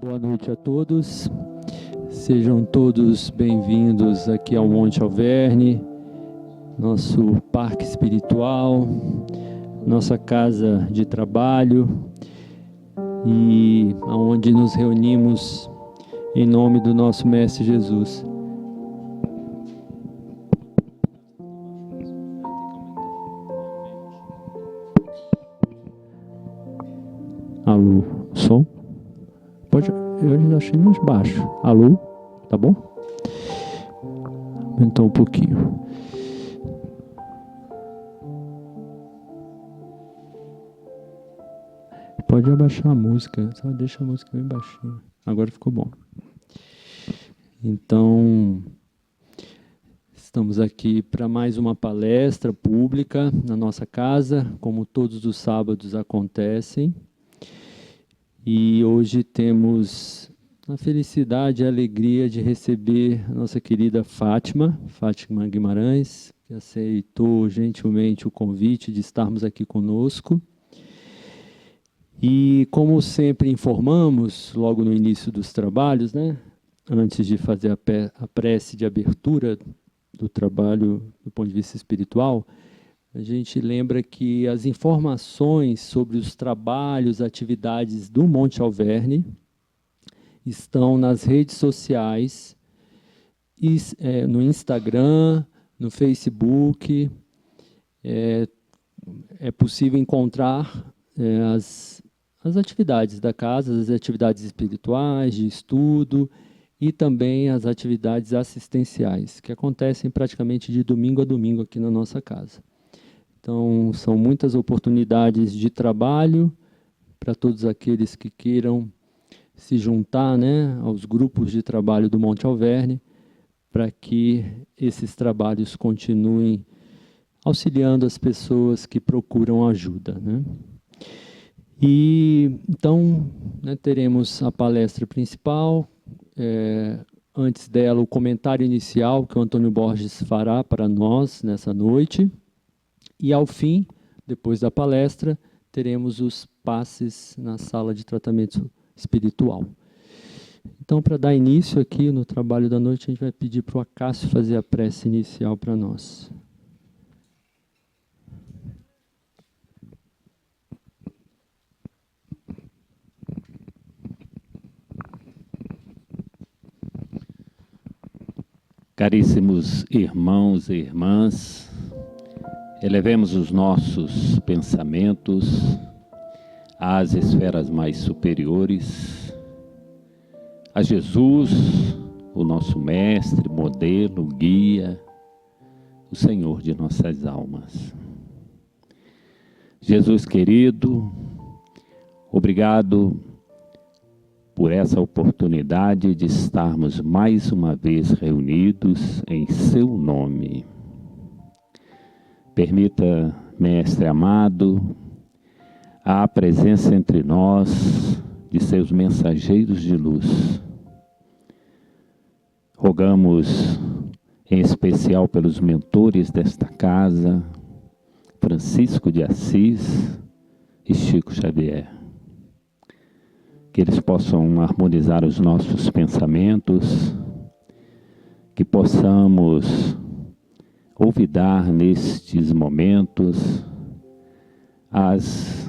Boa noite a todos, sejam todos bem-vindos aqui ao Monte Alverne, nosso parque espiritual, nossa casa de trabalho e onde nos reunimos em nome do nosso Mestre Jesus. Alô, som? Pode, eu ainda achei mais baixo. Alô, tá bom? Aumentou um pouquinho. Pode abaixar a música, só deixa a música bem baixinha. Agora ficou bom. Então, estamos aqui para mais uma palestra pública na nossa casa, como todos os sábados acontecem. E hoje temos a felicidade e a alegria de receber a nossa querida Fátima Guimarães, que aceitou gentilmente o convite de estarmos aqui conosco. E como sempre informamos, logo no início dos trabalhos, né, antes de fazer a prece de abertura do trabalho do ponto de vista espiritual, a gente lembra que as informações sobre os trabalhos, atividades do Monte Alverne estão nas redes sociais, no Instagram, no Facebook. É possível encontrar as atividades da casa, as atividades espirituais, de estudo e também as atividades assistenciais, que acontecem praticamente de domingo a domingo aqui na nossa casa. Então, são muitas oportunidades de trabalho para todos aqueles que queiram se juntar, né, aos grupos de trabalho do Monte Alverne, para que esses trabalhos continuem auxiliando as pessoas que procuram ajuda, né? E então, né, teremos a palestra principal, antes dela o comentário inicial que o Antônio Borges fará para nós nessa noite. E, ao fim, depois da palestra, teremos os passes na sala de tratamento espiritual. Então, para dar início aqui no trabalho da noite, a gente vai pedir para o Acácio fazer a prece inicial para nós. Caríssimos irmãos e irmãs, elevemos os nossos pensamentos às esferas mais superiores, a Jesus, o nosso mestre, modelo, guia, o Senhor de nossas almas. Jesus querido, obrigado por essa oportunidade de estarmos mais uma vez reunidos em seu nome. Permita, Mestre amado, a presença entre nós de seus mensageiros de luz. Rogamos, em especial pelos mentores desta casa, Francisco de Assis e Chico Xavier, que eles possam harmonizar os nossos pensamentos, que possamos olvidar nestes momentos as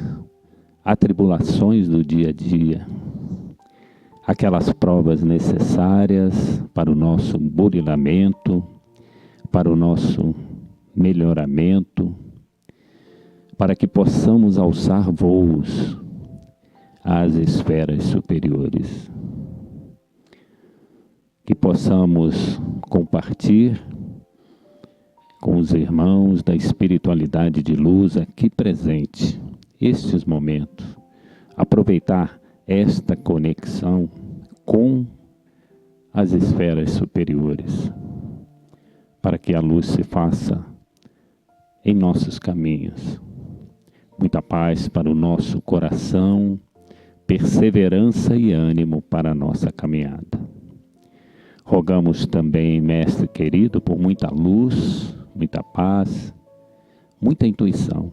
atribulações do dia a dia, aquelas provas necessárias para o nosso burilamento, para o nosso melhoramento, para que possamos alçar voos às esferas superiores, que possamos compartilhar com os irmãos da espiritualidade de luz aqui presente, estes momentos, aproveitar esta conexão com as esferas superiores, para que a luz se faça em nossos caminhos. Muita paz para o nosso coração, perseverança e ânimo para a nossa caminhada. Rogamos também, Mestre querido, por muita luz, muita paz, muita intuição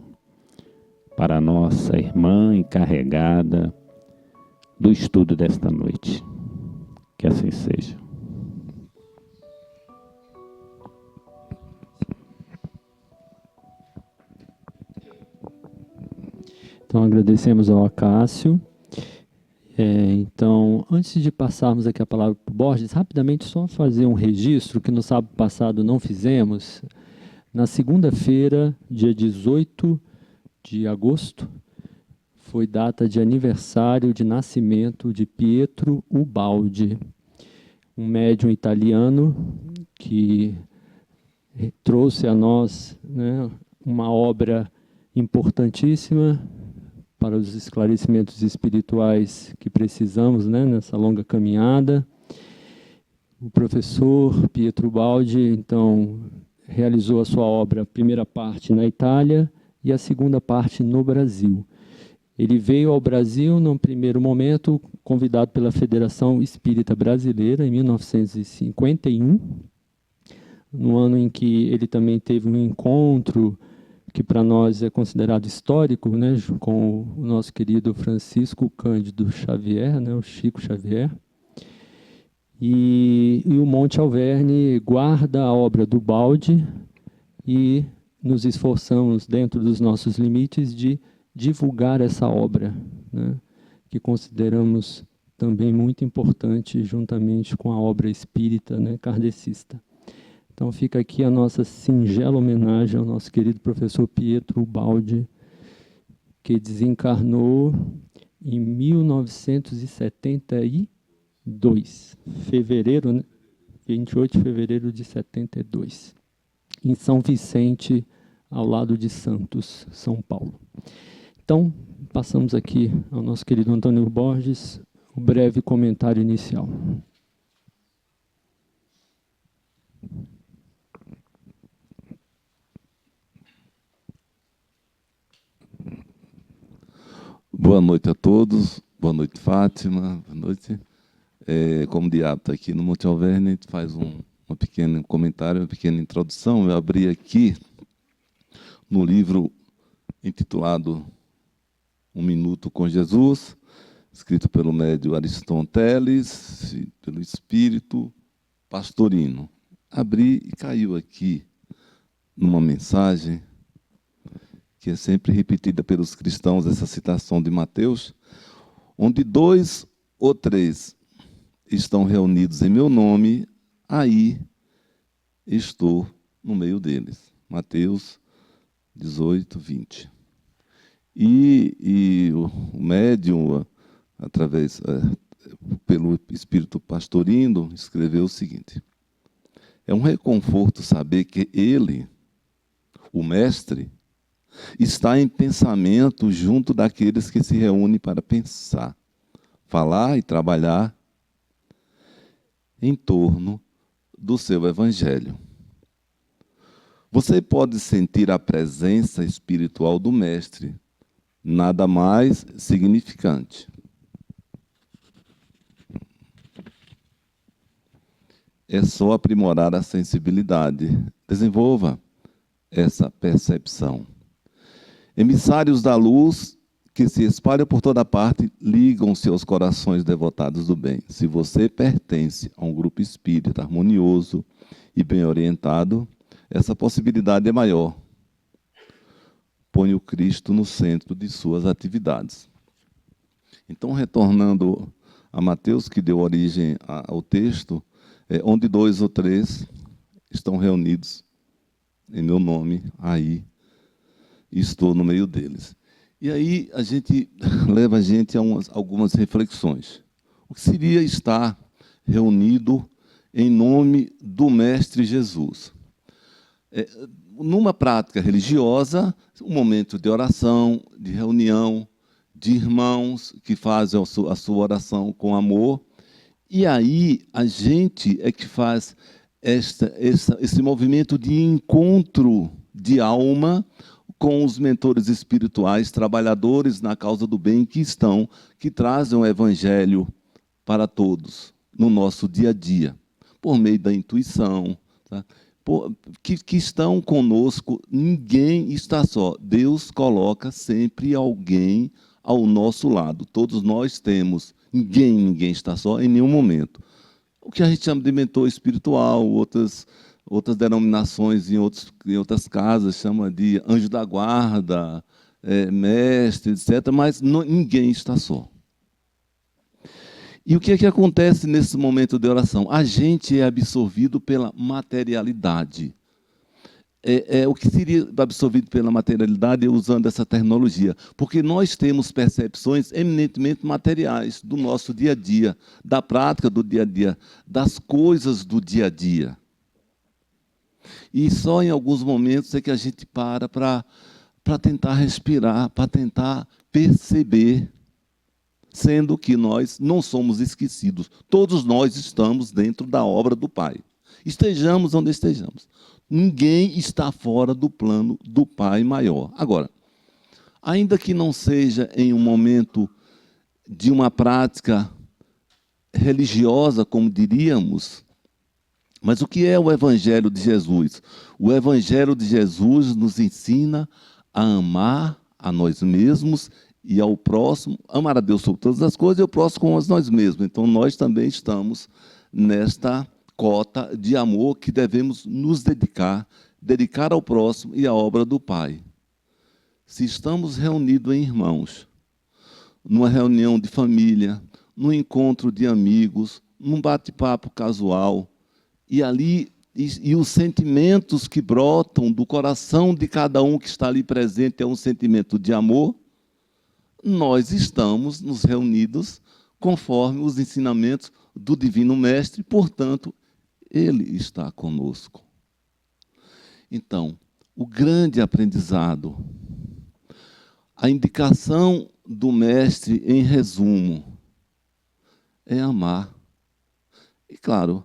para a nossa irmã encarregada do estudo desta noite. Que assim seja. Então, agradecemos ao Acácio. Então, antes de passarmos aqui a palavra para o Borges, rapidamente só fazer um registro que no sábado passado não fizemos. Na segunda-feira, dia 18 de agosto, foi data de aniversário de nascimento de Pietro Ubaldi, um médium italiano que trouxe a nós, né, uma obra importantíssima para os esclarecimentos espirituais que precisamos, né, nessa longa caminhada. O professor Pietro Ubaldi, então, realizou a sua obra, a primeira parte na Itália e a segunda parte no Brasil. Ele veio ao Brasil, num primeiro momento, convidado pela Federação Espírita Brasileira, em 1951, no ano em que ele também teve um encontro que para nós é considerado histórico, né, com o nosso querido Francisco Cândido Xavier, né, o Chico Xavier. E o Monte Alverne guarda a obra do Ubaldi e nos esforçamos, dentro dos nossos limites, de divulgar essa obra, né, que consideramos também muito importante, juntamente com a obra espírita, né, kardecista. Então fica aqui a nossa singela homenagem ao nosso querido professor Pietro Ubaldi, que desencarnou em 1972, fevereiro, né? 28 de fevereiro de 72, em São Vicente, ao lado de Santos, São Paulo. Então, passamos aqui ao nosso querido Antônio Borges, o breve comentário inicial. Boa noite a todos, boa noite, Fátima, boa noite. Como de hábito aqui no Monte Alverne, a gente faz um pequeno comentário, uma pequena introdução. Eu abri aqui no livro intitulado Um Minuto com Jesus, escrito pelo médium Ariston Teles, pelo espírito Pastorino. Abri e caiu aqui numa mensagem que é sempre repetida pelos cristãos, essa citação de Mateus, onde 2 ou 3 estão reunidos em meu nome, aí estou no meio deles. Mateus 18, 20. E o médium, pelo espírito Pastorino, escreveu o seguinte: é um reconforto saber que ele, o mestre, está em pensamento junto daqueles que se reúnem para pensar, falar e trabalhar em torno do seu evangelho. Você pode sentir a presença espiritual do mestre, nada mais significante. É só aprimorar a sensibilidade. Desenvolva essa percepção. Emissários da luz que se espalham por toda parte ligam-se aos corações devotados do bem. Se você pertence a um grupo espírita harmonioso e bem orientado, essa possibilidade é maior. Põe o Cristo no centro de suas atividades. Então, retornando a Mateus, que deu origem ao texto, onde 2 ou 3 estão reunidos em meu nome, aí estou no meio deles. E aí leva a gente a algumas reflexões. O que seria estar reunido em nome do Mestre Jesus? Numa prática religiosa, um momento de oração, de reunião, de irmãos que fazem a sua oração com amor. E aí a gente é que faz esse movimento de encontro de alma com os mentores espirituais, trabalhadores na causa do bem que trazem o evangelho para todos, no nosso dia a dia, por meio da intuição, tá? Que estão conosco. Ninguém está só. Deus coloca sempre alguém ao nosso lado. Todos nós temos Ninguém está só em nenhum momento. O que a gente chama de mentor espiritual, outras denominações em outras casas chama de anjo da guarda, mestre, etc. Mas ninguém está só. E o que é que acontece nesse momento de oração? A gente é absorvido pela materialidade. O que seria absorvido pela materialidade usando essa terminologia? Porque nós temos percepções eminentemente materiais do nosso dia a dia, da prática do dia a dia, das coisas do dia a dia. E só em alguns momentos é que a gente para tentar respirar, para tentar perceber, sendo que nós não somos esquecidos. Todos nós estamos dentro da obra do Pai. Estejamos onde estejamos. Ninguém está fora do plano do Pai maior. Agora, ainda que não seja em um momento de uma prática religiosa, como diríamos, mas o que é o Evangelho de Jesus? O Evangelho de Jesus nos ensina a amar a nós mesmos e ao próximo, amar a Deus sobre todas as coisas e o próximo como a nós mesmos. Então, nós também estamos nesta cota de amor que devemos nos dedicar ao próximo e à obra do Pai. Se estamos reunidos em irmãos, numa reunião de família, num encontro de amigos, num bate-papo casual, e ali e os sentimentos que brotam do coração de cada um que está ali presente é um sentimento de amor, nós estamos nos reunidos conforme os ensinamentos do Divino Mestre, portanto, Ele está conosco. Então, o grande aprendizado, a indicação do Mestre, em resumo, é amar. E, claro,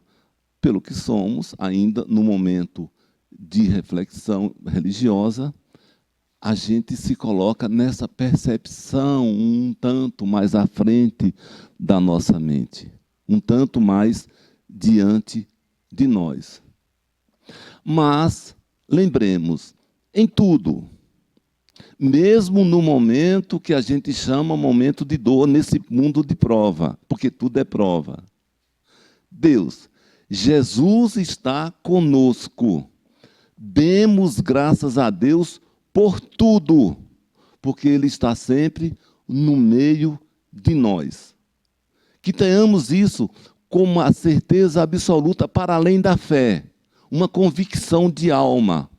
pelo que somos, ainda no momento de reflexão religiosa, a gente se coloca nessa percepção um tanto mais à frente da nossa mente, um tanto mais diante de nós. Mas, lembremos, em tudo, mesmo no momento que a gente chama momento de dor, nesse mundo de prova, porque tudo é prova, Jesus está conosco. Demos graças a Deus por tudo, porque Ele está sempre no meio de nós. Que tenhamos isso como a certeza absoluta para além da fé, uma convicção de alma,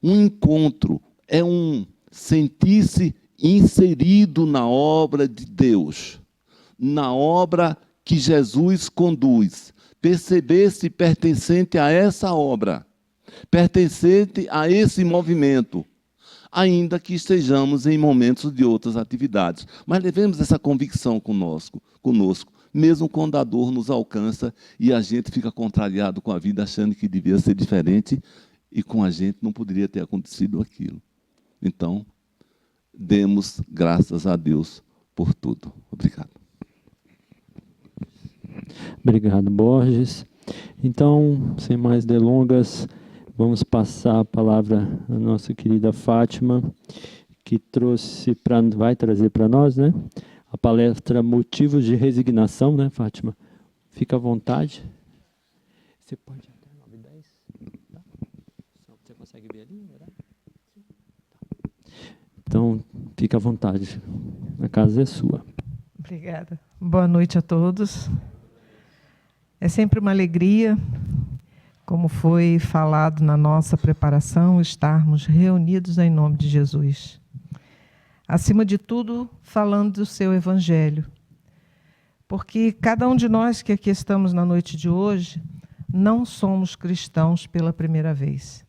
um encontro, é um sentir-se inserido na obra de Deus, na obra que Jesus conduz, perceber-se pertencente a essa obra, pertencente a esse movimento, ainda que estejamos em momentos de outras atividades. Mas levemos essa convicção conosco, mesmo quando a dor nos alcança e a gente fica contrariado com a vida, achando que devia ser diferente e com a gente não poderia ter acontecido aquilo. Então, demos graças a Deus por tudo. Obrigado. Obrigado, Borges. Então, sem mais delongas, vamos passar a palavra à nossa querida Fátima, que vai trazer para nós, né, a palestra Motivos de Resignação, né, Fátima? Fica à vontade. Você pode ir até 9h10? Tá? Você consegue ver ali? Então, fica à vontade. A casa é sua. Obrigada. Boa noite a todos. É sempre uma alegria, como foi falado na nossa preparação, estarmos reunidos em nome de Jesus. Acima de tudo, falando do seu Evangelho. Porque cada um de nós que aqui estamos na noite de hoje, não somos cristãos pela primeira vez.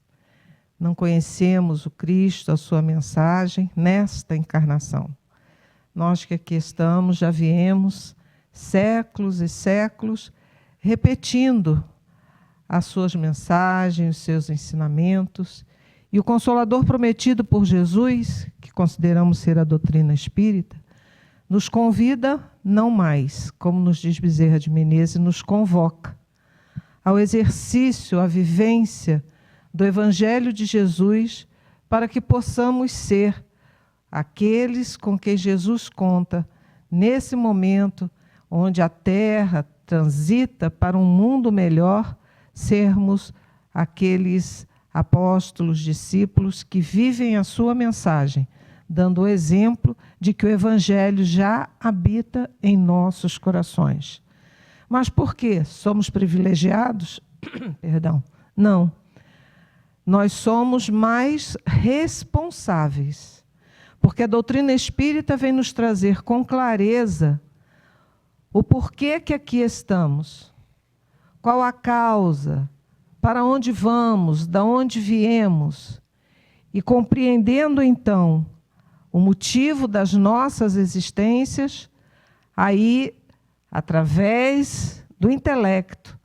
Não conhecemos o Cristo, a sua mensagem, nesta encarnação. Nós que aqui estamos, já viemos séculos e séculos repetindo as suas mensagens, os seus ensinamentos. E o Consolador prometido por Jesus, que consideramos ser a doutrina espírita, nos convida, não mais, como nos diz Bezerra de Menezes, nos convoca ao exercício, à vivência do Evangelho de Jesus, para que possamos ser aqueles com quem Jesus conta, nesse momento, onde a Terra transita para um mundo melhor, sermos aqueles apóstolos, discípulos que vivem a sua mensagem, dando o exemplo de que o Evangelho já habita em nossos corações. Mas por quê? Somos privilegiados? Perdão. Não. Nós somos mais responsáveis, porque a doutrina espírita vem nos trazer com clareza o porquê que aqui estamos, qual a causa, para onde vamos, de onde viemos, e compreendendo então o motivo das nossas existências, aí, através do intelecto,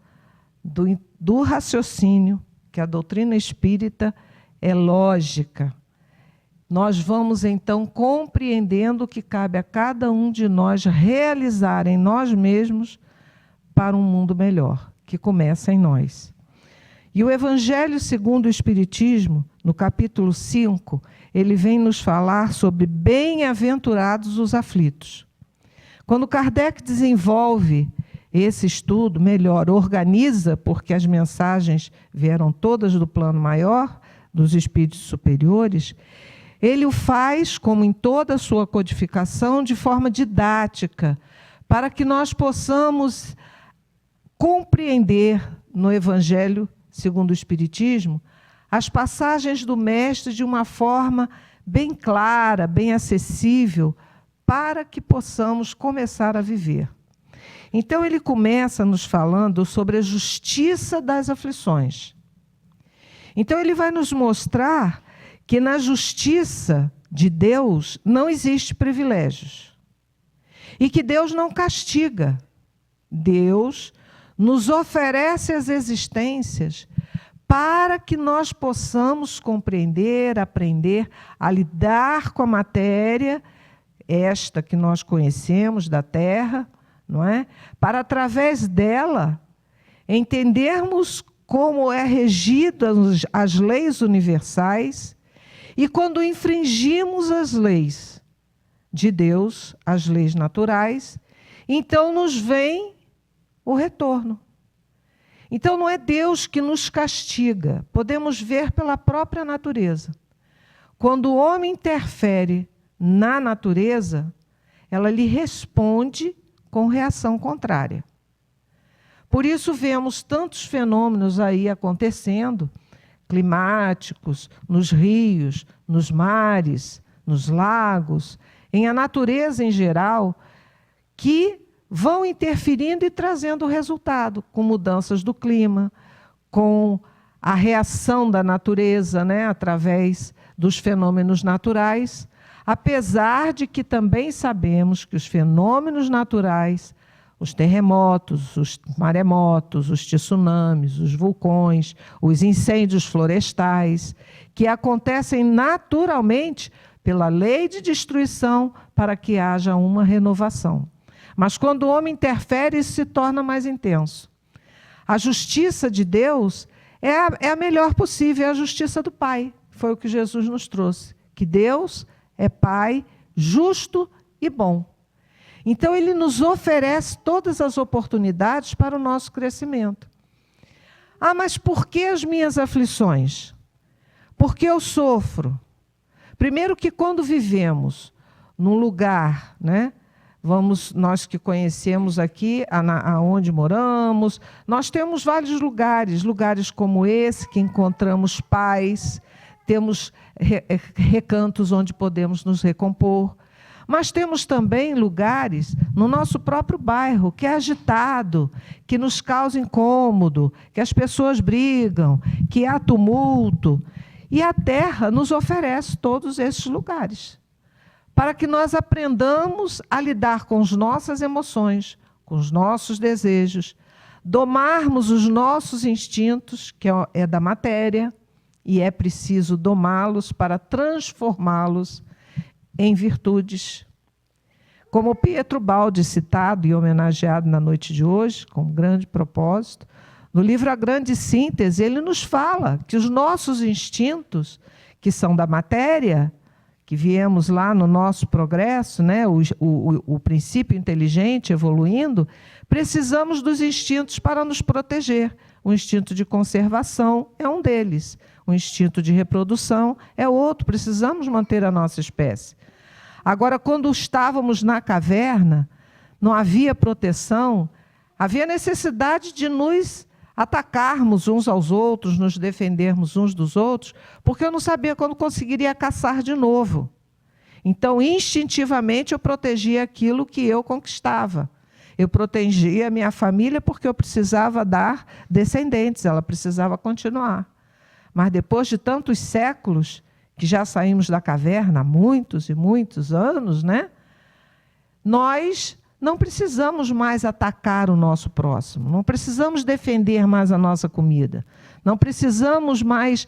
do raciocínio, que a doutrina espírita é lógica, nós vamos então compreendendo o que cabe a cada um de nós realizar em nós mesmos para um mundo melhor, que começa em nós. E o Evangelho segundo o Espiritismo, no capítulo 5, ele vem nos falar sobre bem-aventurados os aflitos. Quando Kardec desenvolve esse estudo, melhor, organiza, porque as mensagens vieram todas do plano maior, dos espíritos superiores, ele o faz, como em toda a sua codificação, de forma didática, para que nós possamos compreender no Evangelho segundo o Espiritismo as passagens do Mestre de uma forma bem clara, bem acessível, para que possamos começar a viver. Então ele começa nos falando sobre a justiça das aflições. Então ele vai nos mostrar que na justiça de Deus não existe privilégios. E que Deus não castiga. Deus nos oferece as existências para que nós possamos compreender, aprender a lidar com a matéria, esta que nós conhecemos da Terra, não é? Para, através dela, entendermos como é regidas as leis universais e quando infringimos as leis de Deus, as leis naturais, então nos vem o retorno. Então não é Deus que nos castiga, podemos ver pela própria natureza. Quando o homem interfere na natureza, ela lhe responde com reação contrária. Por isso vemos tantos fenômenos aí acontecendo, climáticos, nos rios, nos mares, nos lagos, em a natureza em geral, que vão interferindo e trazendo resultado, com mudanças do clima, com a reação da natureza, né, através dos fenômenos naturais, apesar de que também sabemos que os fenômenos naturais, os terremotos, os maremotos, os tsunamis, os vulcões, os incêndios florestais, que acontecem naturalmente pela lei de destruição para que haja uma renovação. Mas quando o homem interfere, isso se torna mais intenso. A justiça de Deus é a melhor possível, é a justiça do Pai. Foi o que Jesus nos trouxe, que Deus é Pai justo e bom. Então, ele nos oferece todas as oportunidades para o nosso crescimento. Ah, mas por que as minhas aflições? Por que eu sofro? Primeiro que quando vivemos num lugar, né, nós que conhecemos aqui, aonde moramos, nós temos vários lugares como esse, que encontramos paz, temos recantos onde podemos nos recompor. Mas temos também lugares no nosso próprio bairro, que é agitado, que nos causa incômodo, que as pessoas brigam, que há tumulto. E a Terra nos oferece todos esses lugares, para que nós aprendamos a lidar com as nossas emoções, com os nossos desejos, domarmos os nossos instintos, que é da matéria, e é preciso domá-los para transformá-los em virtudes. Como Pietro Baldi, citado e homenageado na noite de hoje, com um grande propósito, no livro A Grande Síntese, ele nos fala que os nossos instintos, que são da matéria, que viemos lá no nosso progresso, né, o princípio inteligente evoluindo, precisamos dos instintos para nos proteger. O instinto de conservação é um deles. O instinto de reprodução é outro. Precisamos manter a nossa espécie. Agora, quando estávamos na caverna, não havia proteção, havia necessidade de nos atacarmos uns aos outros, nos defendermos uns dos outros, porque eu não sabia quando conseguiria caçar de novo. Então, instintivamente, eu protegia aquilo que eu conquistava. Eu protegia a minha família porque eu precisava dar descendentes, ela precisava continuar. Mas depois de tantos séculos, que já saímos da caverna há muitos e muitos anos, né? Nós não precisamos mais atacar o nosso próximo, não precisamos defender mais a nossa comida, não precisamos mais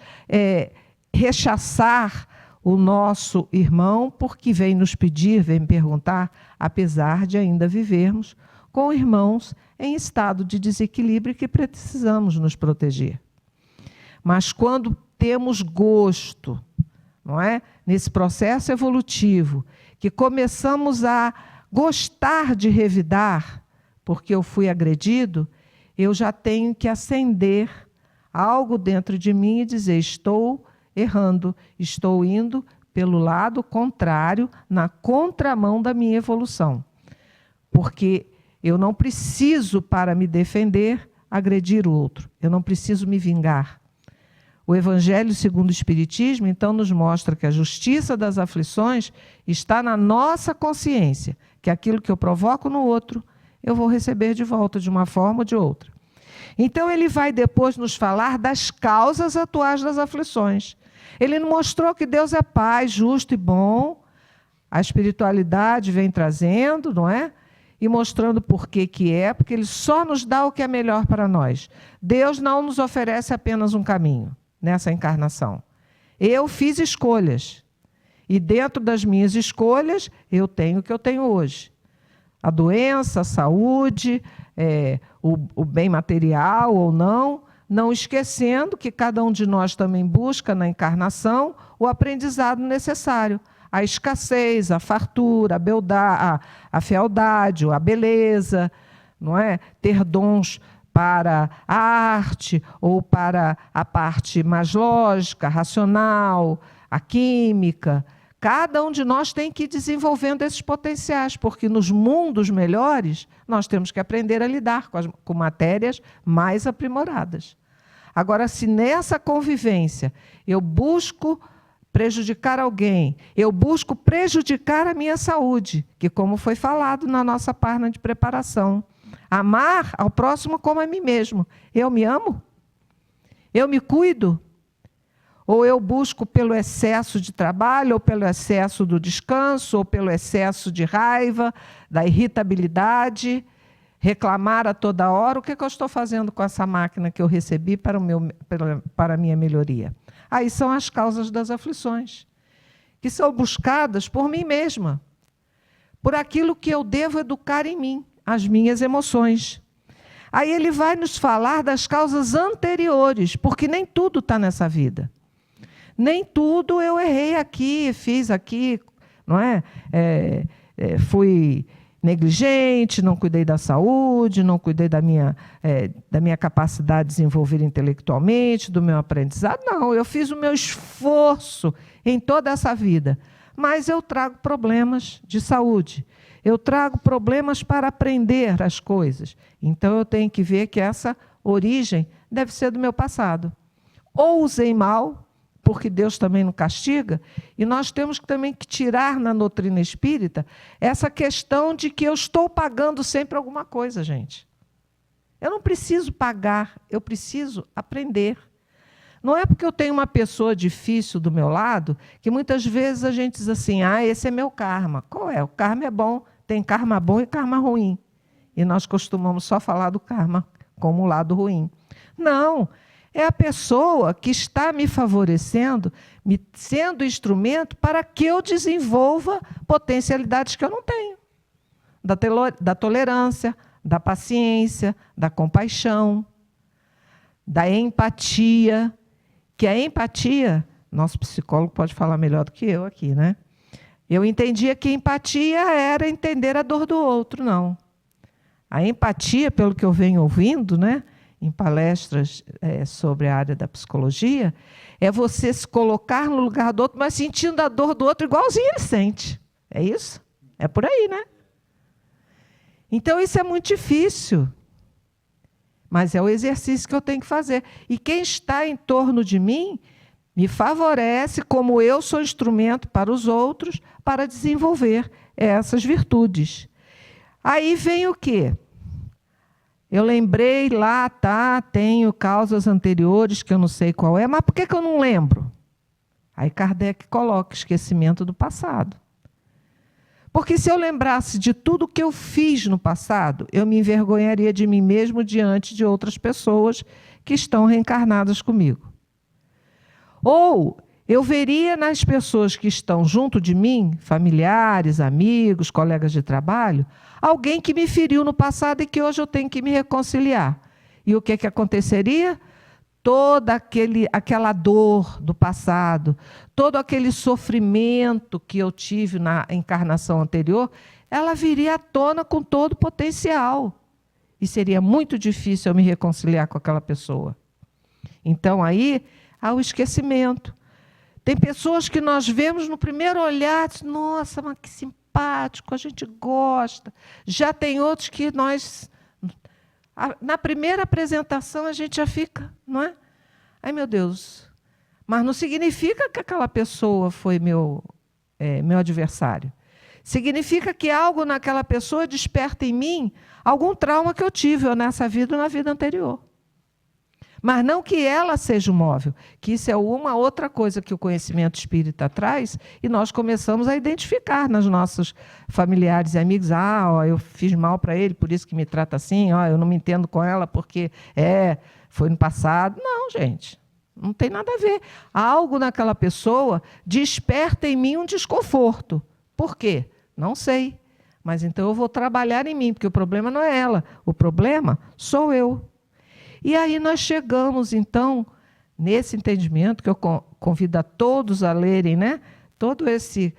rechaçar o nosso irmão porque vem nos pedir, vem me perguntar, apesar de ainda vivermos com irmãos em estado de desequilíbrio que precisamos nos proteger. Mas quando temos gosto, não é? Nesse processo evolutivo, que começamos a gostar de revidar, porque eu fui agredido, eu já tenho que acender algo dentro de mim e dizer, estou errando, estou indo pelo lado contrário, na contramão da minha evolução. Porque eu não preciso, para me defender, agredir o outro. Eu não preciso me vingar. O Evangelho segundo o Espiritismo, então, nos mostra que a justiça das aflições está na nossa consciência, que aquilo que eu provoco no outro, eu vou receber de volta, de uma forma ou de outra. Então, ele vai depois nos falar das causas atuais das aflições. Ele nos mostrou que Deus é Pai, justo e bom, a espiritualidade vem trazendo, não é? E mostrando por que é, porque Ele só nos dá o que é melhor para nós. Deus não nos oferece apenas um caminho nessa encarnação. Eu fiz escolhas. E dentro das minhas escolhas, eu tenho o que eu tenho hoje. A doença, a saúde, o bem material ou não esquecendo que cada um de nós também busca na encarnação o aprendizado necessário. A escassez, a fartura, a fealdade, a beleza, não é? Ter dons para a arte ou para a parte mais lógica, racional, a química. Cada um de nós tem que ir desenvolvendo esses potenciais, porque nos mundos melhores nós temos que aprender a lidar com matérias mais aprimoradas. Agora, se nessa convivência eu busco prejudicar alguém, eu busco prejudicar a minha saúde, que como foi falado na nossa página de preparação, amar ao próximo como a mim mesmo. Eu me amo? Eu me cuido? Ou eu busco pelo excesso de trabalho, ou pelo excesso do descanso, ou pelo excesso de raiva, da irritabilidade, reclamar a toda hora? O que eu estou fazendo com essa máquina que eu recebi para a minha melhoria? Aí são as causas das aflições, que são buscadas por mim mesma, por aquilo que eu devo educar em mim, as minhas emoções. Aí ele vai nos falar das causas anteriores, porque nem tudo está nessa vida. Nem tudo eu errei aqui, fiz aqui, não é? Fui negligente, não cuidei da saúde, não cuidei da minha capacidade de desenvolver intelectualmente, do meu aprendizado. Não, eu fiz o meu esforço em toda essa vida, mas eu trago problemas de saúde, eu trago problemas para aprender as coisas. Então, eu tenho que ver que essa origem deve ser do meu passado. Ou usei mal, porque Deus também não castiga, e nós temos também que tirar na doutrina espírita essa questão de que eu estou pagando sempre alguma coisa, gente. Eu não preciso pagar, eu preciso aprender. Não é porque eu tenho uma pessoa difícil do meu lado que muitas vezes a gente diz assim, esse é meu karma. Qual é? O karma é bom, tem karma bom e karma ruim. E nós costumamos só falar do karma como o lado ruim. Não, é a pessoa que está me favorecendo, me sendo instrumento para que eu desenvolva potencialidades que eu não tenho. Da tolerância, da paciência, da compaixão, da empatia. Que a empatia, nosso psicólogo pode falar melhor do que eu aqui, né? Eu entendia que empatia era entender a dor do outro, não. A empatia, pelo que eu venho ouvindo, né, em palestras sobre a área da psicologia, é você se colocar no lugar do outro, mas sentindo a dor do outro igualzinho ele sente. É isso? É por aí, né? Então, isso é muito difícil. Mas é o exercício que eu tenho que fazer. E quem está em torno de mim me favorece, como eu sou instrumento para os outros, para desenvolver essas virtudes. Aí vem o quê? Eu lembrei lá, tenho causas anteriores que eu não sei qual é, mas por que eu não lembro? Aí Kardec coloca esquecimento do passado. Porque se eu lembrasse de tudo que eu fiz no passado, eu me envergonharia de mim mesmo diante de outras pessoas que estão reencarnadas comigo. Ou eu veria nas pessoas que estão junto de mim, familiares, amigos, colegas de trabalho, alguém que me feriu no passado e que hoje eu tenho que me reconciliar. E o que aconteceria? Toda aquela dor do passado, todo aquele sofrimento que eu tive na encarnação anterior, ela viria à tona com todo o potencial. E seria muito difícil eu me reconciliar com aquela pessoa. Então, aí, há o esquecimento. Tem pessoas que nós vemos no primeiro olhar, nossa, mas que simpático, a gente gosta. Já tem outros que nós... Na primeira apresentação a gente já fica, não é? Ai, meu Deus. Mas não significa que aquela pessoa foi meu adversário. Significa que algo naquela pessoa desperta em mim algum trauma que eu tive, ou nessa vida ou na vida anterior. Mas não que ela seja o móvel, que isso é uma outra coisa que o conhecimento espírita traz, e nós começamos a identificar nos nossos familiares e amigos. Eu fiz mal para ele, por isso que me trata assim, eu não me entendo com ela porque foi no passado. Não, gente, não tem nada a ver. Algo naquela pessoa desperta em mim um desconforto. Por quê? Não sei. Mas então eu vou trabalhar em mim, porque o problema não é ela, o problema sou eu. E aí nós chegamos, então, nesse entendimento, que eu convido a todos a lerem, né, todo esse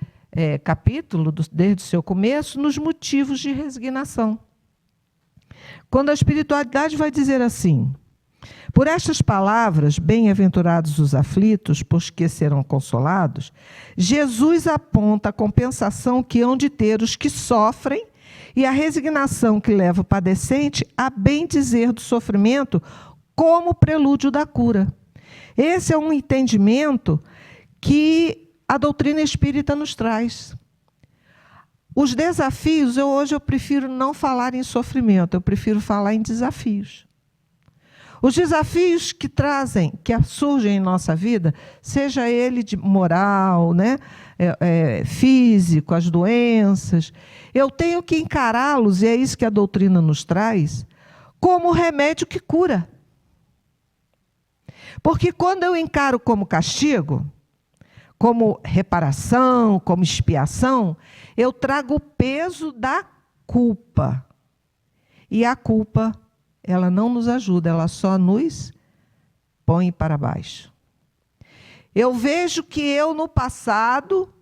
capítulo, desde o seu começo, nos motivos de resignação. Quando a espiritualidade vai dizer assim: por estas palavras, bem-aventurados os aflitos, pois que serão consolados, Jesus aponta a compensação que hão de ter os que sofrem e a resignação que leva o padecente a bem dizer do sofrimento como prelúdio da cura. Esse é um entendimento que a doutrina espírita nos traz. Os desafios, hoje eu prefiro não falar em sofrimento, eu prefiro falar em desafios. Os desafios que surgem em nossa vida, seja ele de moral, né, físico, as doenças, eu tenho que encará-los, e é isso que a doutrina nos traz, como remédio que cura. Porque quando eu encaro como castigo, como reparação, como expiação, eu trago o peso da culpa. E a culpa, ela não nos ajuda, ela só nos põe para baixo. Eu vejo que eu, no passado,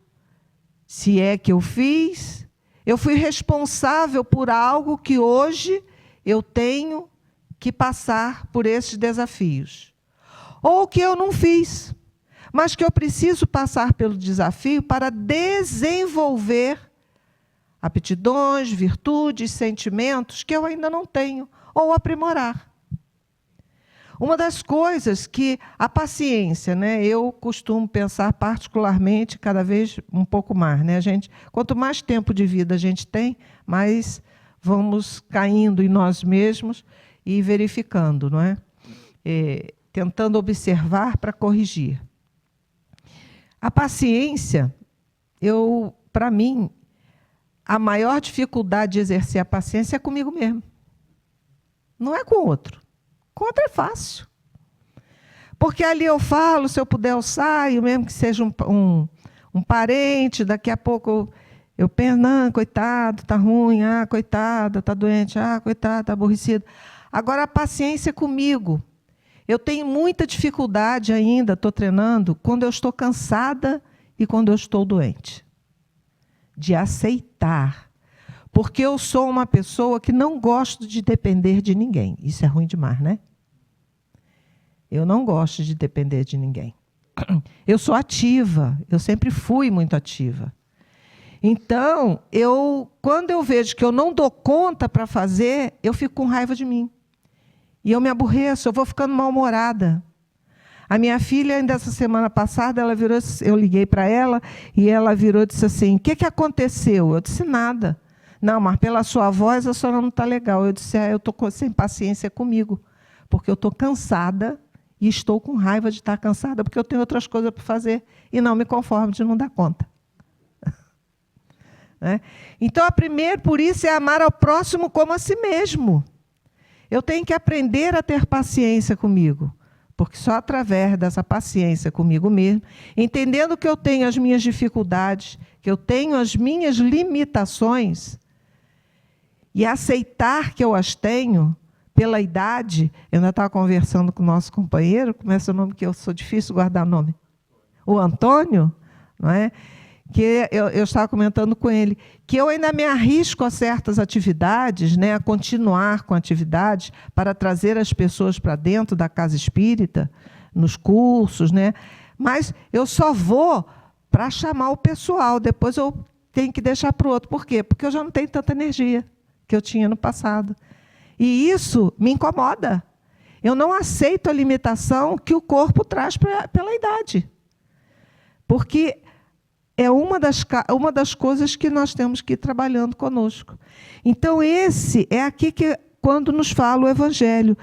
se é que eu fiz, eu fui responsável por algo que hoje eu tenho que passar por esses desafios. Ou que eu não fiz, mas que eu preciso passar pelo desafio para desenvolver aptidões, virtudes, sentimentos que eu ainda não tenho, ou aprimorar. Uma das coisas que a paciência, né, eu costumo pensar particularmente cada vez um pouco mais, né, quanto mais tempo de vida a gente tem, mais vamos caindo em nós mesmos e verificando, não é? Tentando observar para corrigir. A paciência, para mim, a maior dificuldade de exercer a paciência é comigo mesmo. Não é com o outro. Com o outro é fácil. Porque ali eu falo, se eu puder eu saio, mesmo que seja um parente, daqui a pouco eu penso, não, coitado, está ruim, coitada, está doente, coitado, está aborrecido. Agora a paciência é comigo. Eu tenho muita dificuldade ainda, estou treinando, quando eu estou cansada e quando eu estou doente. de aceitar. Porque eu sou uma pessoa que não gosto de depender de ninguém. Isso é ruim demais, né? Eu não gosto de depender de ninguém. Eu sou ativa, eu sempre fui muito ativa. Então, quando eu vejo que eu não dou conta para fazer, eu fico com raiva de mim. E eu me aborreço, eu vou ficando mal-humorada. A minha filha, ainda essa semana passada, eu liguei para ela e ela virou e disse assim, o que aconteceu? Eu disse, nada. Não, mas pela sua voz a senhora não está legal. Eu disse, eu estou sem paciência comigo, porque eu estou cansada e estou com raiva de estar cansada, porque eu tenho outras coisas para fazer e não me conformo de não dar conta. Né? Então, por isso, é amar ao próximo como a si mesmo. Eu tenho que aprender a ter paciência comigo, porque só através dessa paciência comigo mesmo, entendendo que eu tenho as minhas dificuldades, que eu tenho as minhas limitações, e aceitar que eu as tenho pela idade. Eu ainda estava conversando com o nosso companheiro, como é seu nome, que eu sou difícil guardar nome? O Antônio, não é? Que eu estava comentando com ele, que eu ainda me arrisco a certas atividades, né, a continuar com atividades para trazer as pessoas para dentro da casa espírita, nos cursos, né, mas eu só vou para chamar o pessoal, depois eu tenho que deixar para o outro. Por quê? Porque eu já não tenho tanta energia que eu tinha no passado. E isso me incomoda. Eu não aceito a limitação que o corpo traz pela idade. Porque é uma das coisas que nós temos que ir trabalhando conosco. Então, esse é aqui que, quando nos fala o Evangelho,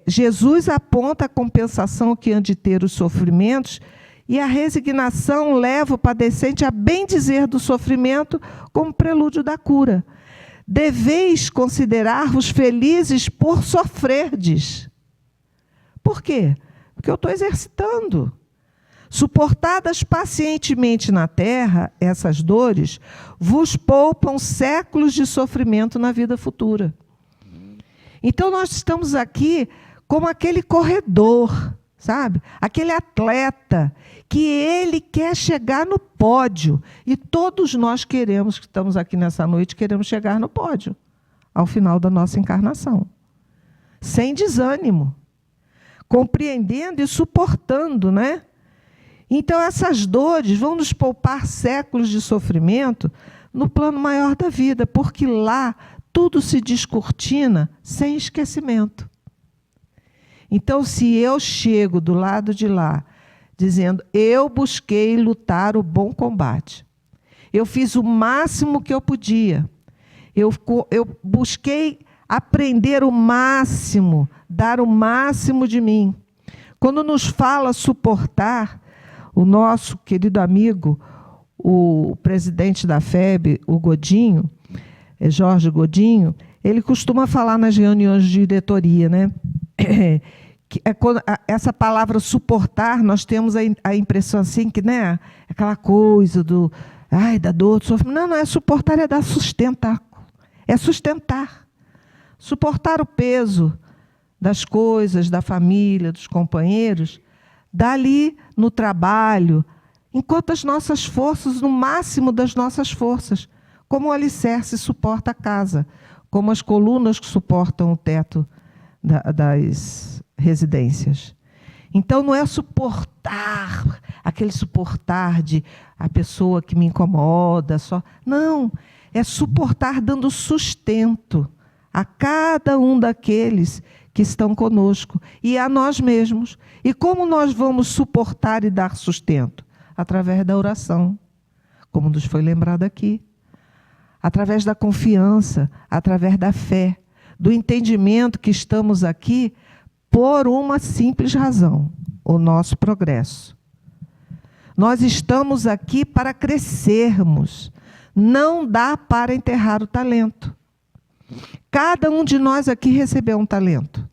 Jesus aponta a compensação que há de ter os sofrimentos, e a resignação leva o padecente a bem dizer do sofrimento como prelúdio da cura. Deveis considerar-vos felizes por sofrerdes. Por quê? Porque eu estou exercitando. Suportadas pacientemente na terra, essas dores vos poupam séculos de sofrimento na vida futura. Então, nós estamos aqui como aquele corredor, sabe? Aquele atleta que ele quer chegar no pódio. E todos nós que estamos aqui nessa noite, queremos chegar no pódio, ao final da nossa encarnação. Sem desânimo. Compreendendo e suportando, né? Então, essas dores vão nos poupar séculos de sofrimento no plano maior da vida, porque lá tudo se descortina sem esquecimento. Então, se eu chego do lado de lá, dizendo, eu busquei lutar o bom combate, eu fiz o máximo que eu podia, eu busquei aprender o máximo, dar o máximo de mim. Quando nos fala suportar, o nosso querido amigo, o presidente da FEB, o Godinho, Jorge Godinho, ele costuma falar nas reuniões de diretoria, né? Essa palavra suportar, nós temos a impressão assim que, né, aquela coisa da dor, do sofrimento. Não é suportar, é dar sustentar. É sustentar. Suportar o peso das coisas, da família, dos companheiros, dali no trabalho, enquanto as nossas forças, no máximo das nossas forças, como o alicerce suporta a casa, como as colunas que suportam o teto das residências. Então, não é suportar, aquele suportar de a pessoa que me incomoda, só. Não, é suportar dando sustento a cada um daqueles que estão conosco e a nós mesmos. E como nós vamos suportar e dar sustento? Através da oração, como nos foi lembrado aqui. Através da confiança, através da fé, do entendimento que estamos aqui por uma simples razão, o nosso progresso. Nós estamos aqui para crescermos. Não dá para enterrar o talento. Cada um de nós aqui recebeu um talento.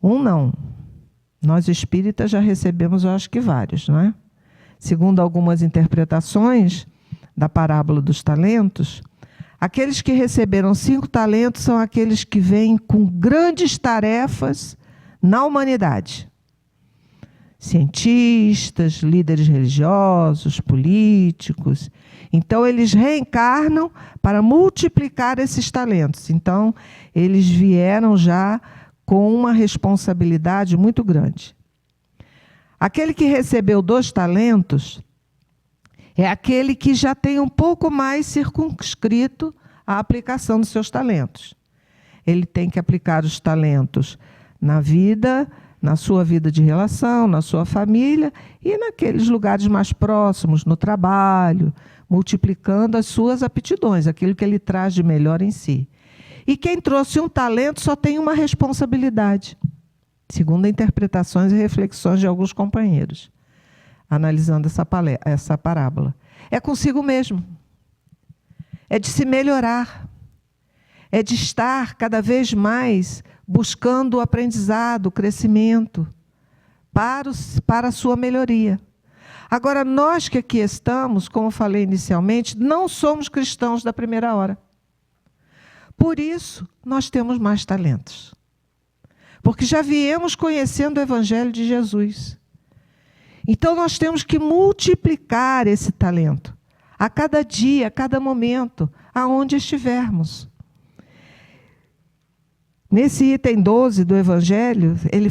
Um não. Nós espíritas já recebemos, eu acho que vários, não é? Segundo algumas interpretações da parábola dos talentos, aqueles que receberam 5 talentos são aqueles que vêm com grandes tarefas na humanidade. cientistas, líderes religiosos, políticos. Então, eles reencarnam para multiplicar esses talentos. Então, eles vieram já com uma responsabilidade muito grande. Aquele que recebeu 2 talentos é aquele que já tem um pouco mais circunscrito a aplicação dos seus talentos. Ele tem que aplicar os talentos na vida, na sua vida de relação, na sua família e naqueles lugares mais próximos, no trabalho, multiplicando as suas aptidões, aquilo que ele traz de melhor em si. E quem trouxe um talento só tem uma responsabilidade, segundo interpretações e reflexões de alguns companheiros, analisando essa parábola. É consigo mesmo. É de se melhorar. É de estar cada vez mais buscando o aprendizado, o crescimento, para a sua melhoria. Agora, nós que aqui estamos, como falei inicialmente, não somos cristãos da primeira hora. Por isso, nós temos mais talentos. Porque já viemos conhecendo o Evangelho de Jesus. Então, nós temos que multiplicar esse talento, a cada dia, a cada momento, aonde estivermos. Nesse item 12 do Evangelho, ele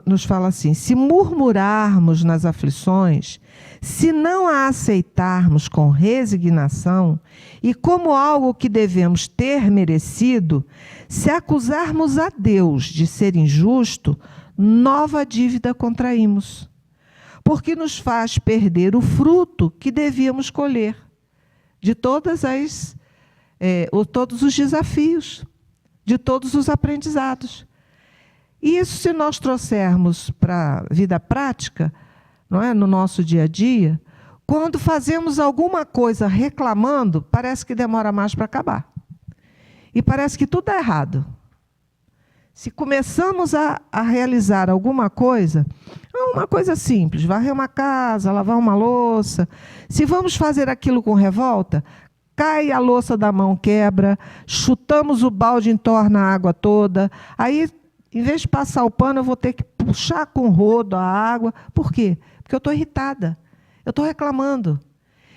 nos fala assim: se murmurarmos nas aflições, se não a aceitarmos com resignação e como algo que devemos ter merecido, se acusarmos a Deus de ser injusto, nova dívida contraímos, porque nos faz perder o fruto que devíamos colher de todos os desafios, de todos os aprendizados. E isso, se nós trouxermos para a vida prática, não é? No nosso dia a dia, quando fazemos alguma coisa reclamando, parece que demora mais para acabar. E parece que tudo é errado. Se começamos a realizar alguma coisa, uma coisa simples, varrer uma casa, lavar uma louça, se vamos fazer aquilo com revolta, cai a louça da mão, quebra, chutamos o balde, entorna a água toda. Aí, em vez de passar o pano, eu vou ter que puxar com o rodo a água. Por quê? Porque eu estou irritada, eu estou reclamando.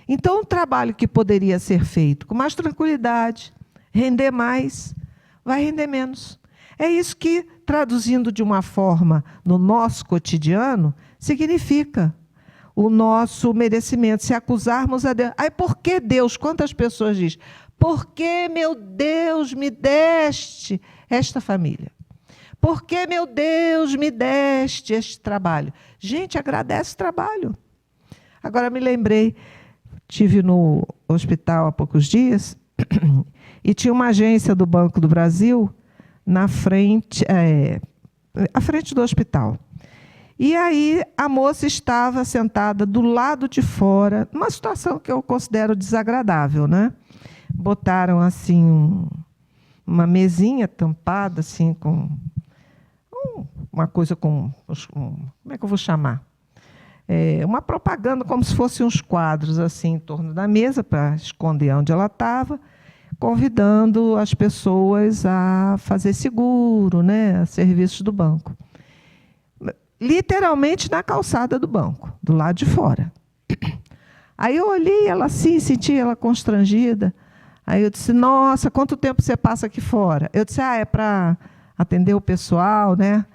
Então, um trabalho que poderia ser feito com mais tranquilidade, render mais, vai render menos. É isso que, traduzindo de uma forma no nosso cotidiano, significa o nosso merecimento, se acusarmos a Deus. Aí, por que Deus? Quantas pessoas dizem? Por que, meu Deus, me deste esta família? Por que, meu Deus, me deste este trabalho? Gente, agradece o trabalho. Agora, me lembrei, estive no hospital há poucos dias e tinha uma agência do Banco do Brasil na frente, à frente do hospital. E aí a moça estava sentada do lado de fora, numa situação que eu considero desagradável, né? Botaram assim uma mesinha tampada assim com uma coisa com, como é que eu vou chamar? Uma propaganda como se fossem uns quadros assim em torno da mesa para esconder onde ela estava, convidando as pessoas a fazer seguro, né? A serviços do banco. Literalmente na calçada do banco, do lado de fora. Aí eu olhei ela assim, senti ela constrangida. Aí eu disse, nossa, quanto tempo você passa aqui fora? Eu disse, é para atender o pessoal, né?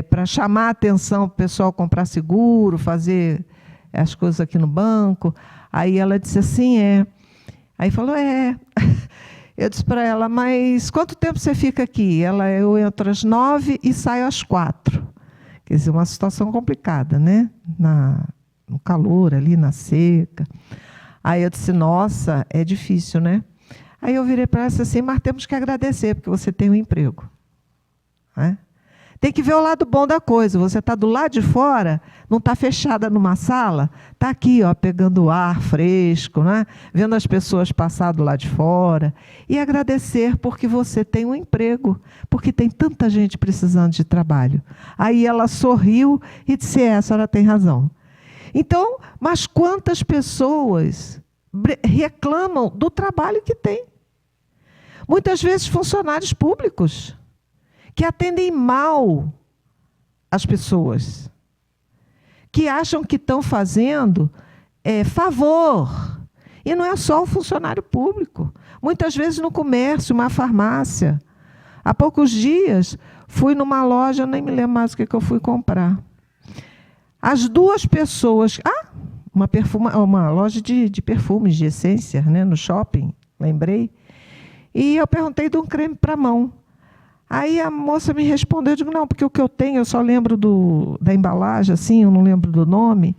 Para chamar a atenção para o pessoal comprar seguro, fazer as coisas aqui no banco. Aí ela disse assim, Aí falou, Eu disse para ela, mas quanto tempo você fica aqui? Eu entro às 9 e saio às 4. Quer dizer, uma situação complicada, né? No calor ali, na seca. Aí eu disse, nossa, é difícil, né? Aí eu virei para ela e disse assim, mas temos que agradecer, porque você tem um emprego. Né? Tem que ver o lado bom da coisa. Você está do lado de fora, não está fechada numa sala, está aqui, ó, pegando ar fresco, né? Vendo as pessoas passar do lado de fora. E agradecer porque você tem um emprego, porque tem tanta gente precisando de trabalho. Aí ela sorriu e disse, a senhora tem razão. Então, mas quantas pessoas reclamam do trabalho que tem? Muitas vezes funcionários públicos que atendem mal as pessoas, que acham que estão fazendo favor. E não é só o funcionário público. Muitas vezes no comércio, uma farmácia. Há poucos dias, fui numa loja, nem me lembro mais o que eu fui comprar. As duas pessoas... uma loja de perfumes, de essência, né, no shopping, lembrei. E eu perguntei de um creme para mão. Aí a moça me respondeu, eu digo, não, porque o que eu tenho, eu só lembro da embalagem, assim, eu não lembro do nome.